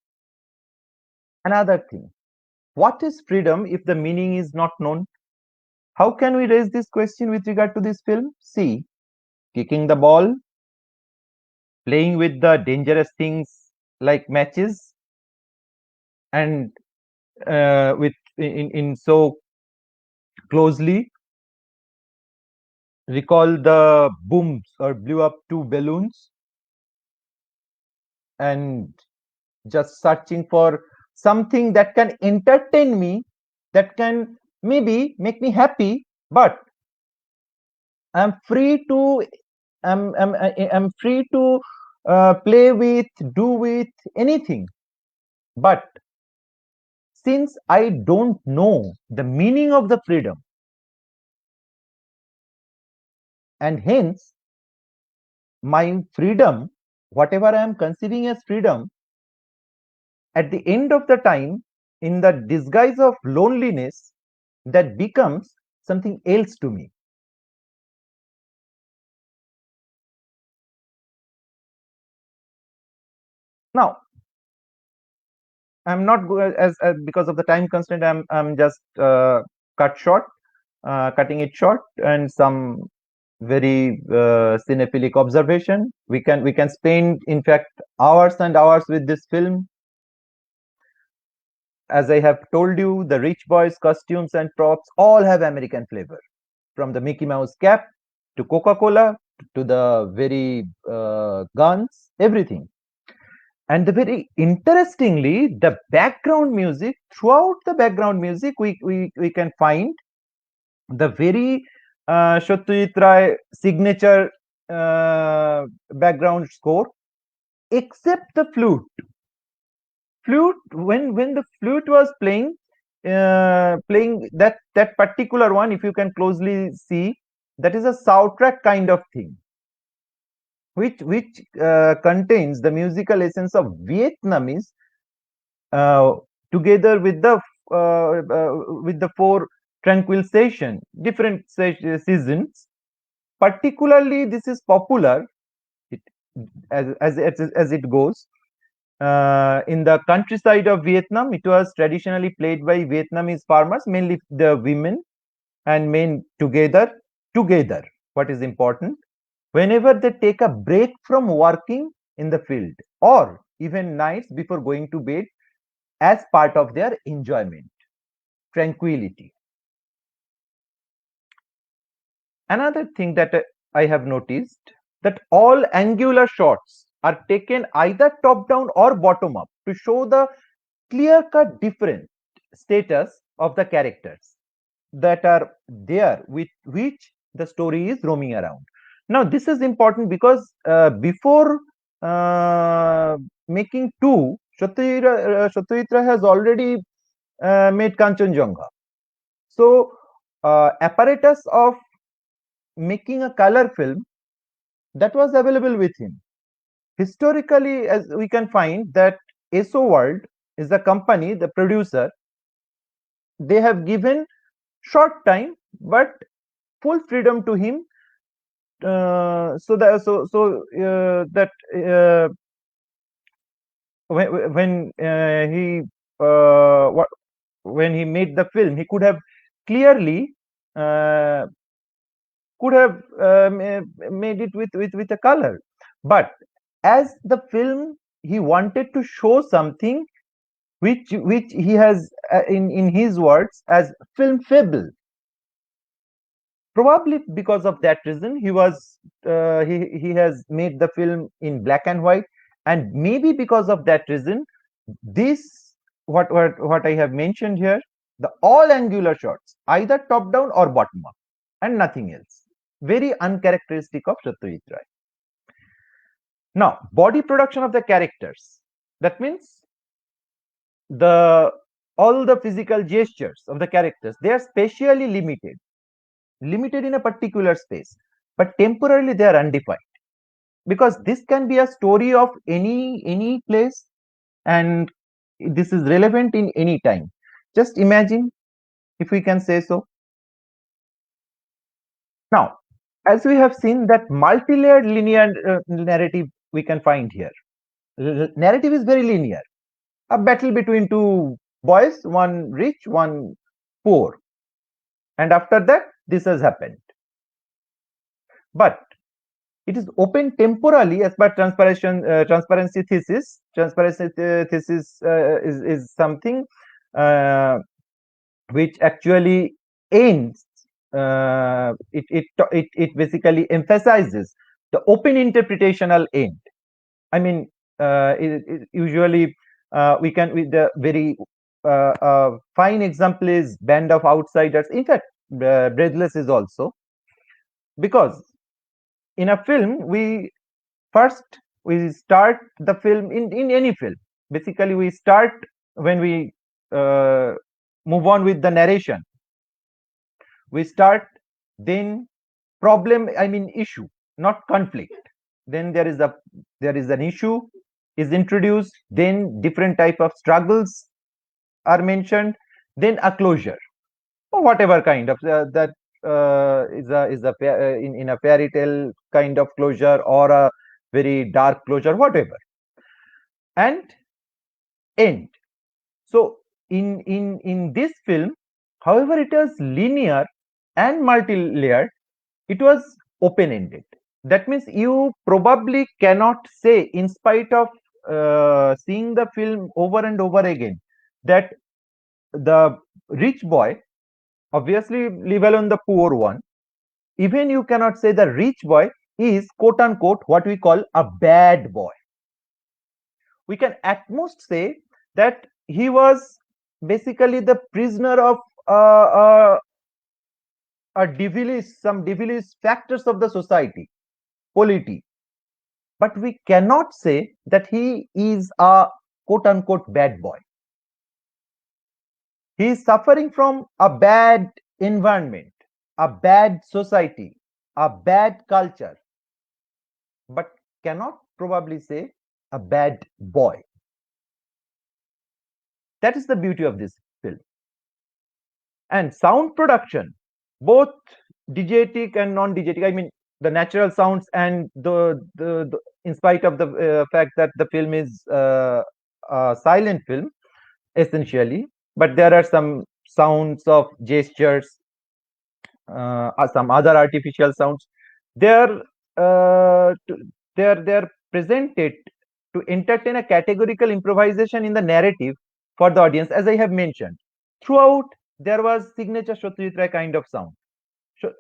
another thing. What is freedom if the meaning is not known? How can we raise this question with regard to this film? See, kicking the ball, playing with the dangerous things like matches, and with in so closely, recall the booms or blew up two balloons, and just searching for something that can entertain me, that can maybe make me happy, but i'm free to I'm free to play with, do with anything. But since I don't know the meaning of the freedom, and hence my freedom, whatever I am conceiving as freedom, at the end of the time, in the disguise of loneliness, that becomes something else to me. Now, I'm not as because of the time constraint, I'm just cutting it short, and some very cinephilic observation. We can spend, in fact, hours and hours with this film. As I have told you, the rich boys' costumes and props all have American flavor, from the Mickey Mouse cap to Coca-Cola to the very guns, everything. And the very interestingly, the background music, throughout the background music, we can find the very Satyajit Ray signature background score, except the flute. When the flute was playing that particular one, if you can closely see, that is a soundtrack kind of thing, which contains the musical essence of Vietnamese, uh, together with the four tranquil different seasons. Particularly, this is popular. as it goes. In the countryside of Vietnam, it was traditionally played by Vietnamese farmers, mainly the women and men together. Together, what is important, whenever they take a break from working in the field, or even nights before going to bed, as part of their enjoyment, tranquility. Another thing that I have noticed, that all angular shots are taken either top down or bottom up to show the clear cut different status of the characters that are there with which the story is roaming around. Now, this is important because before making two, Satyajit has already made Kanchanjunga. So, apparatus of making a color film that was available with him. Historically, as we can find that SO World is the company, the producer, they have given short time but full freedom to him, that when he made the film, he could have clearly uh, made it with a color, but as the film, he wanted to show something which he has, in his words, as film fable. Probably because of that reason, he has made the film in black and white, and maybe because of that reason, this what I have mentioned here, the all angular shots, either top down or bottom up, and nothing else. Very uncharacteristic of Satyajit Ray. Now, body production of the characters. That means the all the physical gestures of the characters, they are spatially limited in a particular space, but temporarily they are undefined, because this can be a story of any place, and this is relevant in any time. Just imagine, if we can say so. Now, as we have seen, that multi-layered linear narrative we can find here. Narrative is very linear, a battle between two boys, one rich, one poor, and after that this has happened. But it is open temporally as per transparency thesis. Transparency thesis is something uh, which actually ends. It basically emphasizes the open interpretational end. I mean, usually we can, with the very fine example is Band of Outsiders. In fact, Breathless is also, because in a film first we start the film, in any film basically we start when we uh, move on with the narration, we start, then problem, I mean issue, not conflict, then there is an issue is introduced, then different type of struggles are mentioned, then a closure, or whatever kind of that is a in a fairy tale kind of closure, or a very dark closure, whatever, and end. So in this film, however it was linear and multi-layered, it was open ended. That means you probably cannot say, in spite of seeing the film over and over again, that the rich boy, obviously leave alone the poor one, even you cannot say the rich boy is quote unquote what we call a bad boy. We can at most say that he was basically the prisoner of a devilish, some devilish factors of the society, polity. But we cannot say that he is a quote unquote bad boy. He is suffering from a bad environment, a bad society, a bad culture, but cannot probably say a bad boy. That is the beauty of this film. And sound production, both diegetic and non-diegetic, I mean the natural sounds, and the in spite of the fact that the film is a silent film essentially, but there are some sounds of gestures, some other artificial sounds. They're they're presented to entertain a categorical improvisation in the narrative for the audience. As I have mentioned, throughout there was signature Satyajit Ray kind of sound.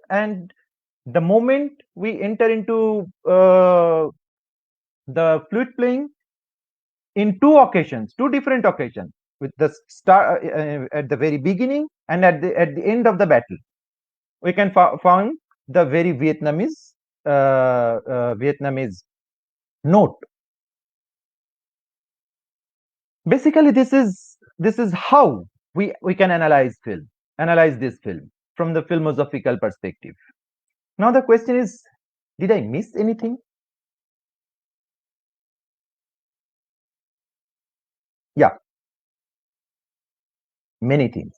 And the moment we enter into the flute playing, in two different occasions, with the start at the very beginning and at the end of the battle, we can found the very Vietnamese note. Basically, this is how we can analyze this film from the philosophical perspective. Now the question is, did I miss anything? Yeah, many things.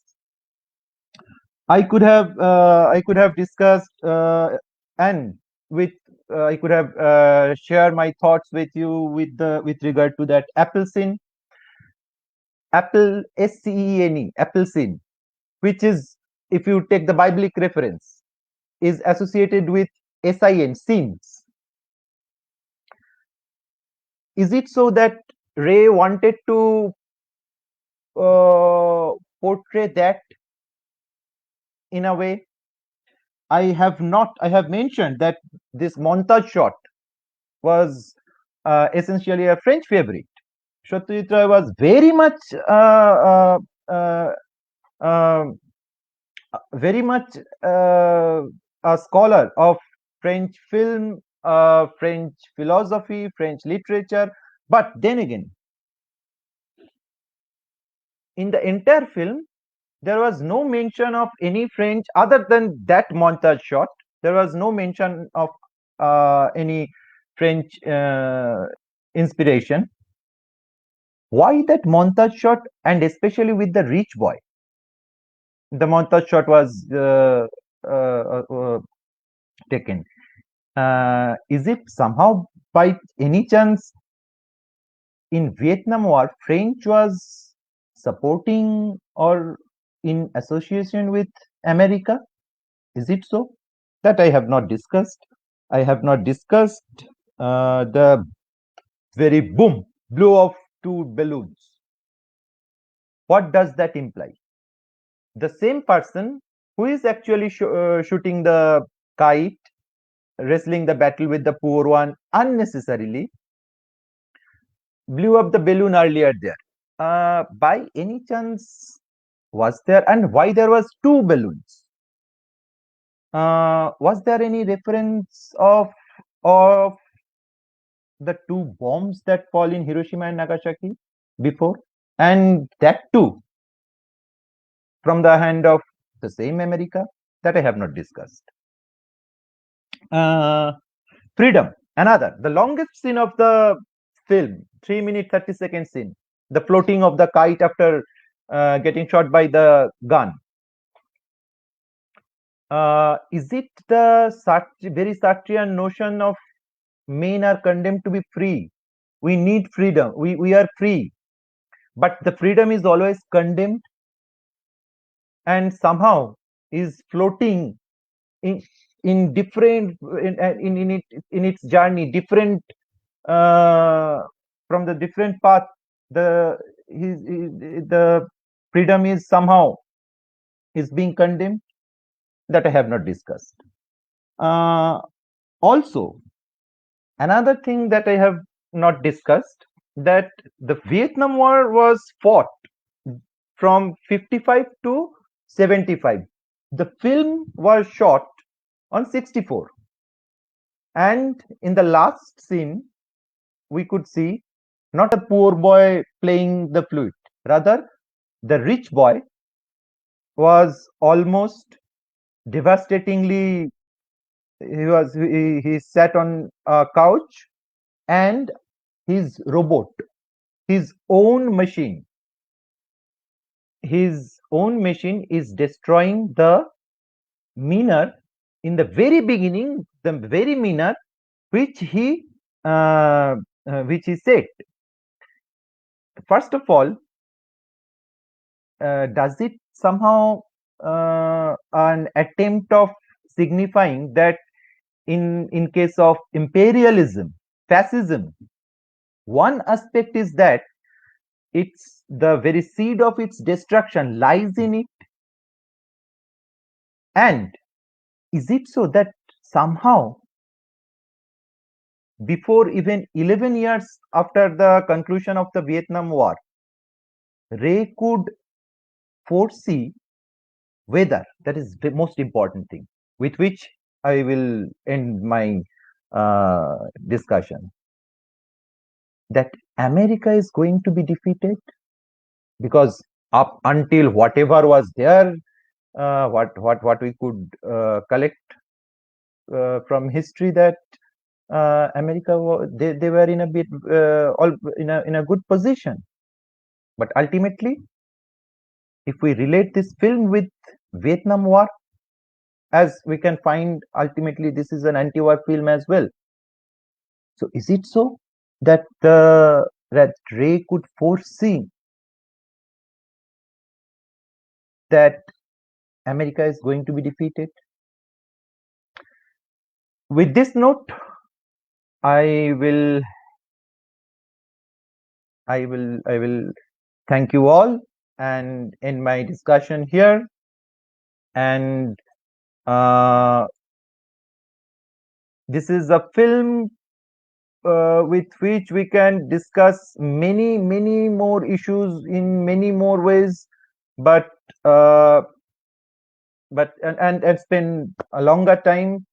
I could have discussed, and with I could have share my thoughts with you with regard to that apple scene, apple SCENE, apple scene, which is, if you take the biblic reference, is associated with SIN, scenes. Is it so that Ray wanted to portray that in a way? I have mentioned that this montage shot was essentially a French favorite. Satyajit Ray was uh, um, very much a scholar of French film, French philosophy, French literature. But then again, in the entire film, there was no mention of any French other than that montage shot. There was no mention of any French inspiration. Why that montage shot, and especially with the rich boy? The montage shot was taken. Is it somehow by any chance in Vietnam War, French was supporting or in association with America? Is it so? That I have not discussed. I have not discussed the very boom, blow of two balloons. What does that imply? The same person who is actually shooting the kite, wrestling the battle with the poor one unnecessarily, blew up the balloon earlier there. By any chance, was there, and why there was two balloons? Was there any reference of the two bombs that fall in Hiroshima and Nagasaki before, and that too from the hand of the same America? That I have not discussed. Freedom, another, the longest scene of the film, 3 minute 30-second scene, the floating of the kite after getting shot by the gun. Is it the very Sartrean notion of men are condemned to be free? We need freedom. We are free, but the freedom is always condemned, and somehow is floating in different in its journey, different from the different path. The freedom is somehow is being condemned. That I have not discussed. Also, another thing that I have not discussed, that the Vietnam War was fought from 55 to 75. The film was shot on 64, and in the last scene we could see not a poor boy playing the flute, rather the rich boy was almost devastatingly, he sat on a couch, and his robot, his own machine his own machine is destroying the meaner in the very beginning, the very manner which he said. First of all, does it somehow an attempt of signifying that in case of imperialism, fascism, one aspect is that it's the very seed of its destruction lies in it, and is it so that somehow before even 11 years after the conclusion of the Vietnam War, Ray could foresee weather? That is the most important thing with which I will end my discussion. That America is going to be defeated, because up until whatever was there, what we could collect from history, that America they were in a bit all in a good position. But ultimately, if we relate this film with Vietnam War, as we can find, ultimately this is an anti-war film as well. So is it so that that Ray could foresee that America is going to be defeated? With this note, I will thank you all and end my discussion here. And this is a film with which we can discuss many more issues in many more ways, but and spend a longer time,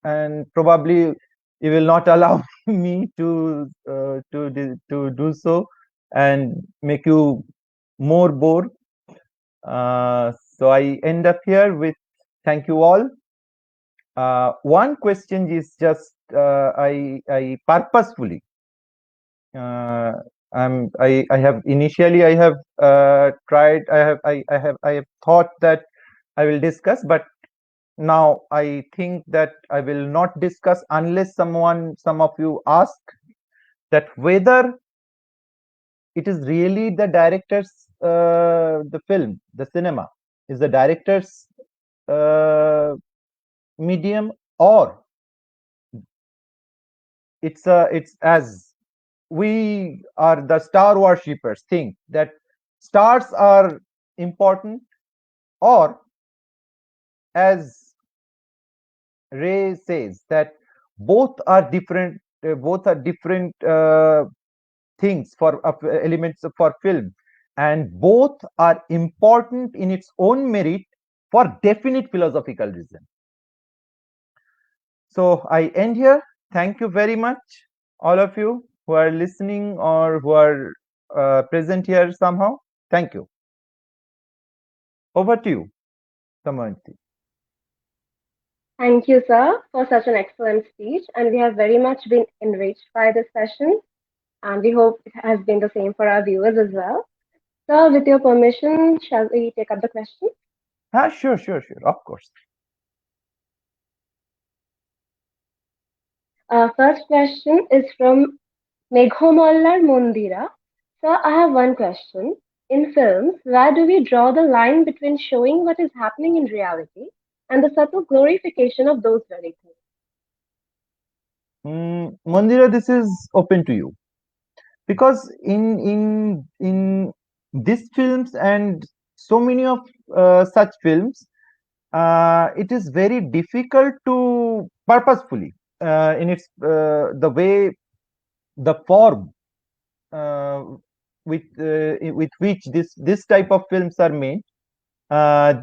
and probably you will not allow me to do so and make you more bored. So I end up here with thank you all. One question is just I purposefully I have initially I have tried I have thought that I will discuss, but now I think that I will not discuss unless some of you ask that whether it is really the director's the film, the cinema is the director's medium, or it's as we are the star worshippers think that stars are important, or as Ray says that both are different, things for elements for film, and both are important in its own merit for definite philosophical reason. So I end here. Thank you very much, all of you who are listening or who are present here somehow. Thank you. Over to you, Damayanti. Thank you, sir, for such an excellent speech. And we have very much been enriched by this session. And we hope it has been the same for our viewers as well. So, with your permission, shall we take up the question? Sure, of course. First question is from Meghomollar Mondira. Sir, I have one question. In films, where do we draw the line between showing what is happening in reality and the subtle glorification of those very things? Mandira, this is open to you, because in these films and so many of such films, it is very difficult to purposefully in its the way, the form with which this type of films are made.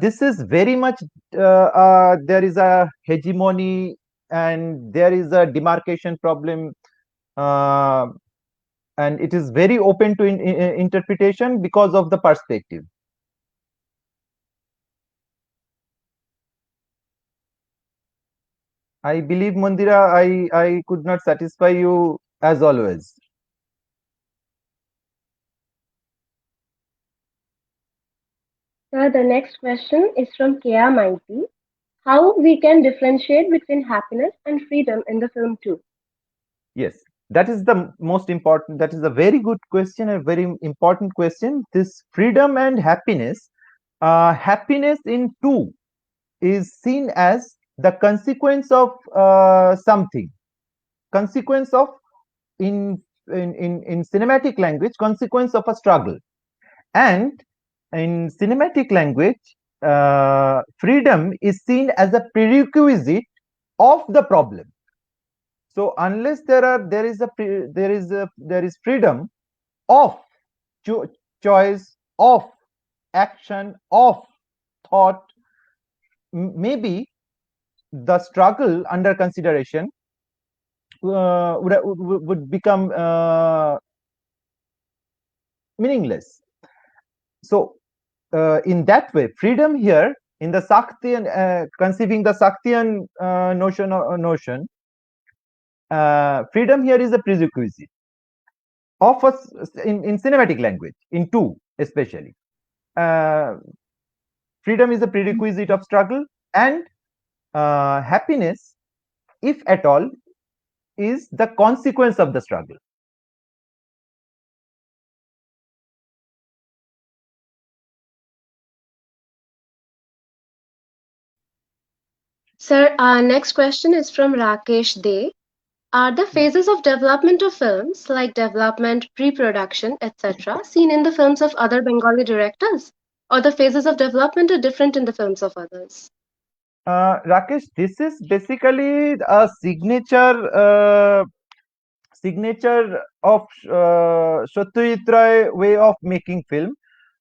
This is very much there is a hegemony and there is a demarcation problem, uh, and it is very open to interpretation because of the perspective. I believe, Mandira, I could not satisfy you as always. Sir, the next question is from Kea Maiti. how we can differentiate between happiness and freedom in the film too. Yes, that is the most important. That is a very good question, a very important question. This freedom and happiness, happiness in two is seen as the consequence of something, consequence of in cinematic language, consequence of a struggle, and in cinematic language, freedom is seen as a prerequisite of the problem. So unless there is freedom of choice, of action, of thought, maybe the struggle under consideration would become meaningless. So in that way, freedom here in the Saktian, conceiving the Saktian notion, freedom here is a prerequisite of us in cinematic language, in two especially. Uh, Freedom is a prerequisite of struggle, and happiness, if at all, is the consequence of the struggle. Sir, our next question is from Rakesh De. Are the phases of development of films, like development, pre-production, etc., seen in the films of other Bengali directors? Or the phases of development are different in the films of others? Rakesh, this is basically a signature of Satyajit Ray way of making film.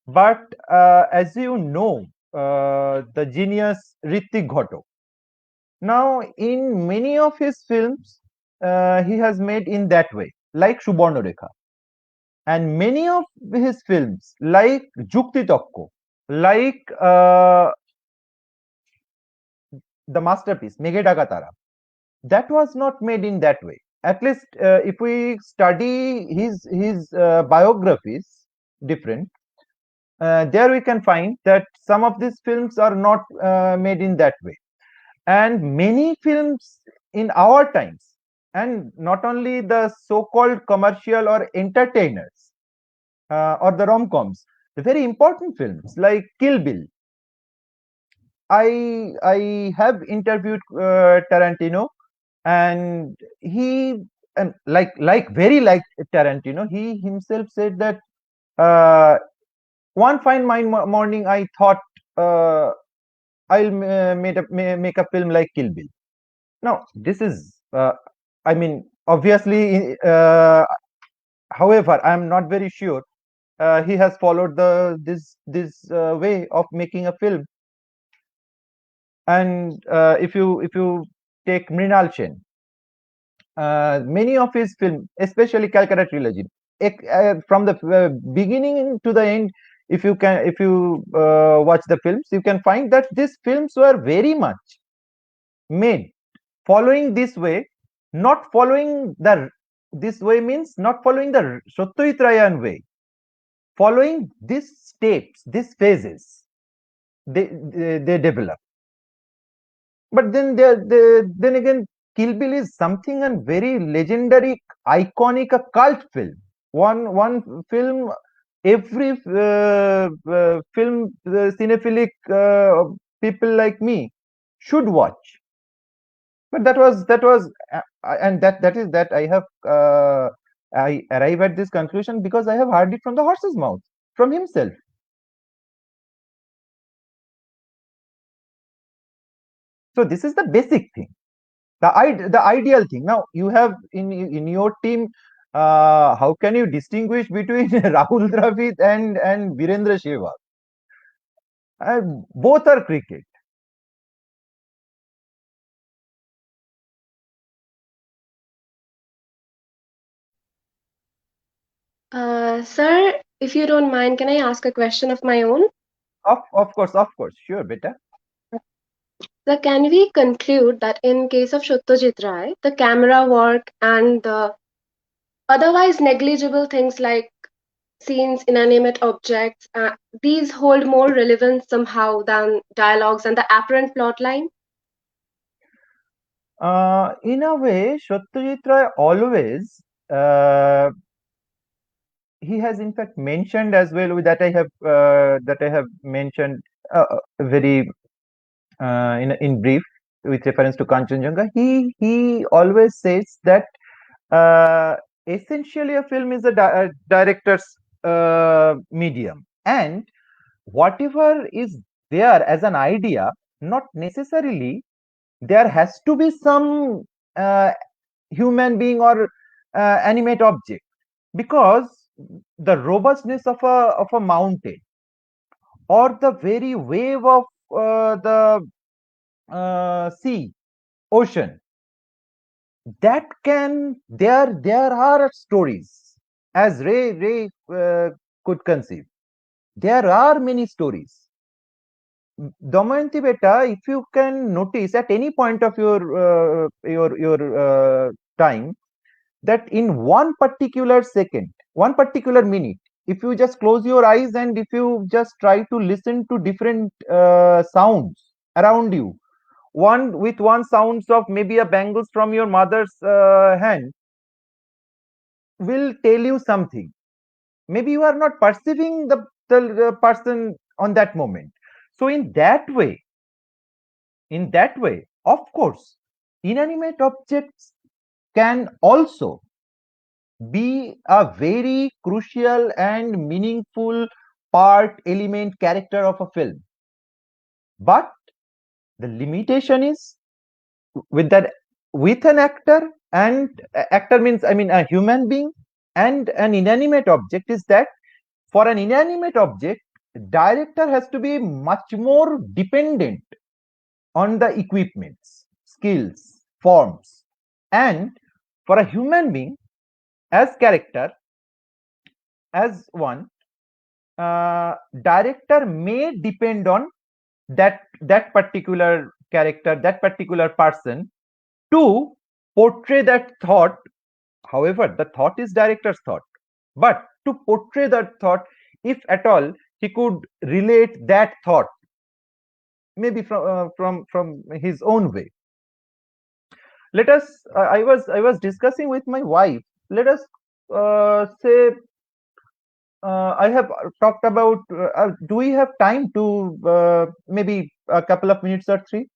But as you know, the genius Ritik Ghotok. Now, in many of his films, he has made in that way, like Subarnarekha. And many of his films, like Jukti Tokko, like the masterpiece Meghe Daga Tara, that was not made in that way. At least, if we study his biographies, different, there we can find that some of these films are not made in that way. And many films in our times, and not only the so-called commercial or entertainers or the rom-coms, the very important films like Kill Bill. I have interviewed Tarantino, and he, and like Tarantino, he himself said that uh, one fine morning I thought uh, I'll make a film like Kill Bill. Now this is, I mean, obviously, however, I am not very sure he has followed this way of making a film. And if you take Mrinal Sen, many of his films, especially Calcutta trilogy, from the beginning to the end, if you watch the films, you can find that these films were very much made following this way, not following the this way means not following the Satyajit Rayan way, following these steps, these phases they develop. But then again, Kill Bill is something and very legendary, iconic, a cult film. One film, every film cinephilic people like me should watch. But that was and that is that I arrive at this conclusion because I have heard it from the horse's mouth, from himself. So this is the basic thing, the ideal thing. Now you have in your team, how can you distinguish between Rahul Dravid and Virendra Sehwag? Both are cricket. Sir, if you don't mind, can I ask a question of my own? Of course, sure, beta. So can we conclude that in case of Satyajit Ray, the camera work and the otherwise negligible things like scenes, inanimate objects, these hold more relevance somehow than dialogues and the apparent plot line? In a way, Satyajit Ray always, uh, he has in fact mentioned as well, that I have mentioned very in brief with reference to Kanchenjunga. He always says that uh, essentially a film is a director's medium, and whatever is there as an idea, not necessarily there has to be some uh, human being or animate object, because the robustness of a mountain, or the very wave of the sea, ocean, that can, there are stories, as Ray could conceive. There are many stories. Damayanti Beta, if you can notice at any point of your time, that in one particular second, one particular minute, if you just close your eyes and if you just try to listen to different sounds around you, one sounds of maybe a bangles from your mother's hand will tell you something. Maybe you are not perceiving the person on that moment. So in that way, of course, inanimate objects can also be a very crucial and meaningful part, element, character of a film. But the limitation is with that, with an actor, and actor means, I mean, a human being, and an inanimate object, is that for an inanimate object, director has to be much more dependent on the equipments, skills, forms. And for a human being, as character, as one, director may depend on that particular character, that particular person, to portray that thought. However, the thought is director's thought, but to portray that thought, if at all he could relate that thought, maybe from his own way. Let us, I was discussing with my wife. Let us say, I have talked about, do we have time to maybe a couple of minutes or three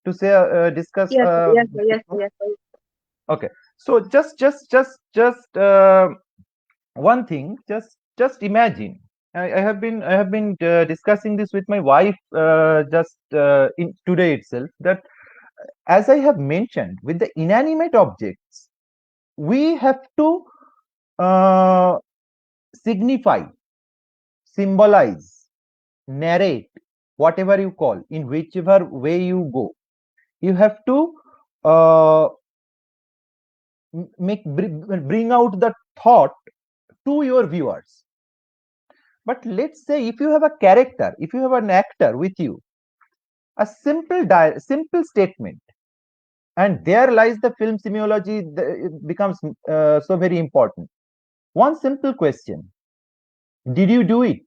to say, discuss Yes, sir, yes, sir, this yes, sir, thought? yes, sir. Okay, so just one thing, just imagine. I have been discussing this with my wife just in today itself, that as I have mentioned, with the inanimate objects, we have to uh, signify, symbolize, narrate, whatever you call, in whichever way you go. You have to uh, bring out the thought to your viewers. But let's say if you have a character, if you have an actor with you, a simple statement, and there lies the film semiology, it becomes so very important. One simple question: did you do it?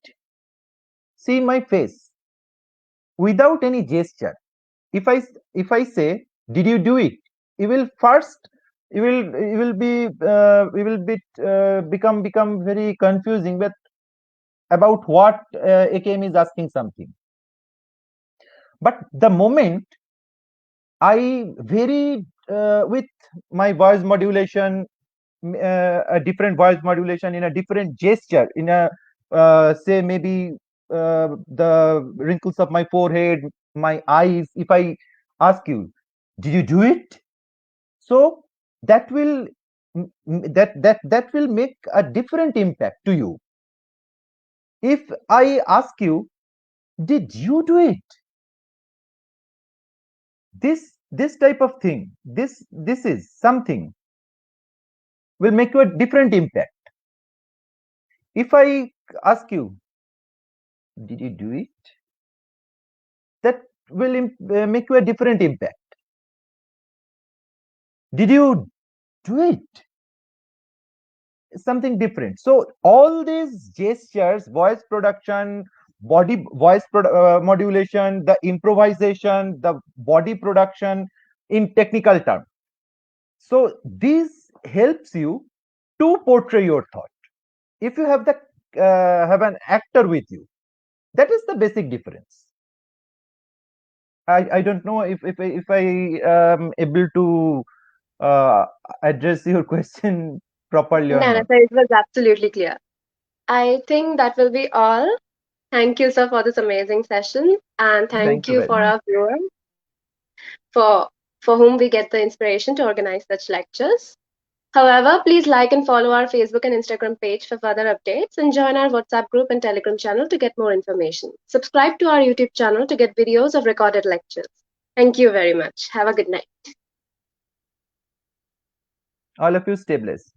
See my face, without any gesture. If I say, did you do it, you will first, you will be become very confusing, but about what AKM is asking something. But the moment I very with my voice modulation, a different voice modulation, in a different gesture, in a say maybe the wrinkles of my forehead, my eyes, if I ask you, did you do it? So that will, that will make a different impact to you. If I ask you, did you do it? This type of thing, this is something will make you a different impact. If I ask you, did you do it? That will make you a different impact. Did you do it? Something different. So all these gestures, voice production, voice modulation, the improvisation, the body production in technical terms. So this helps you to portray your thought. If you have the have an actor with you, that is the basic difference. I don't know if I am able to address your question properly or No, no, not. sir, it was absolutely clear. I think that will be all. Thank you, sir, for this amazing session, and Thank thank you you very for much. our viewers for for whom we get the inspiration to organize such lectures. However, please like and follow our Facebook and Instagram page for further updates and join our WhatsApp group and Telegram channel to get more information. Subscribe to our YouTube channel to get videos of recorded lectures. Thank you very much. Have a good night. All of you stay blessed.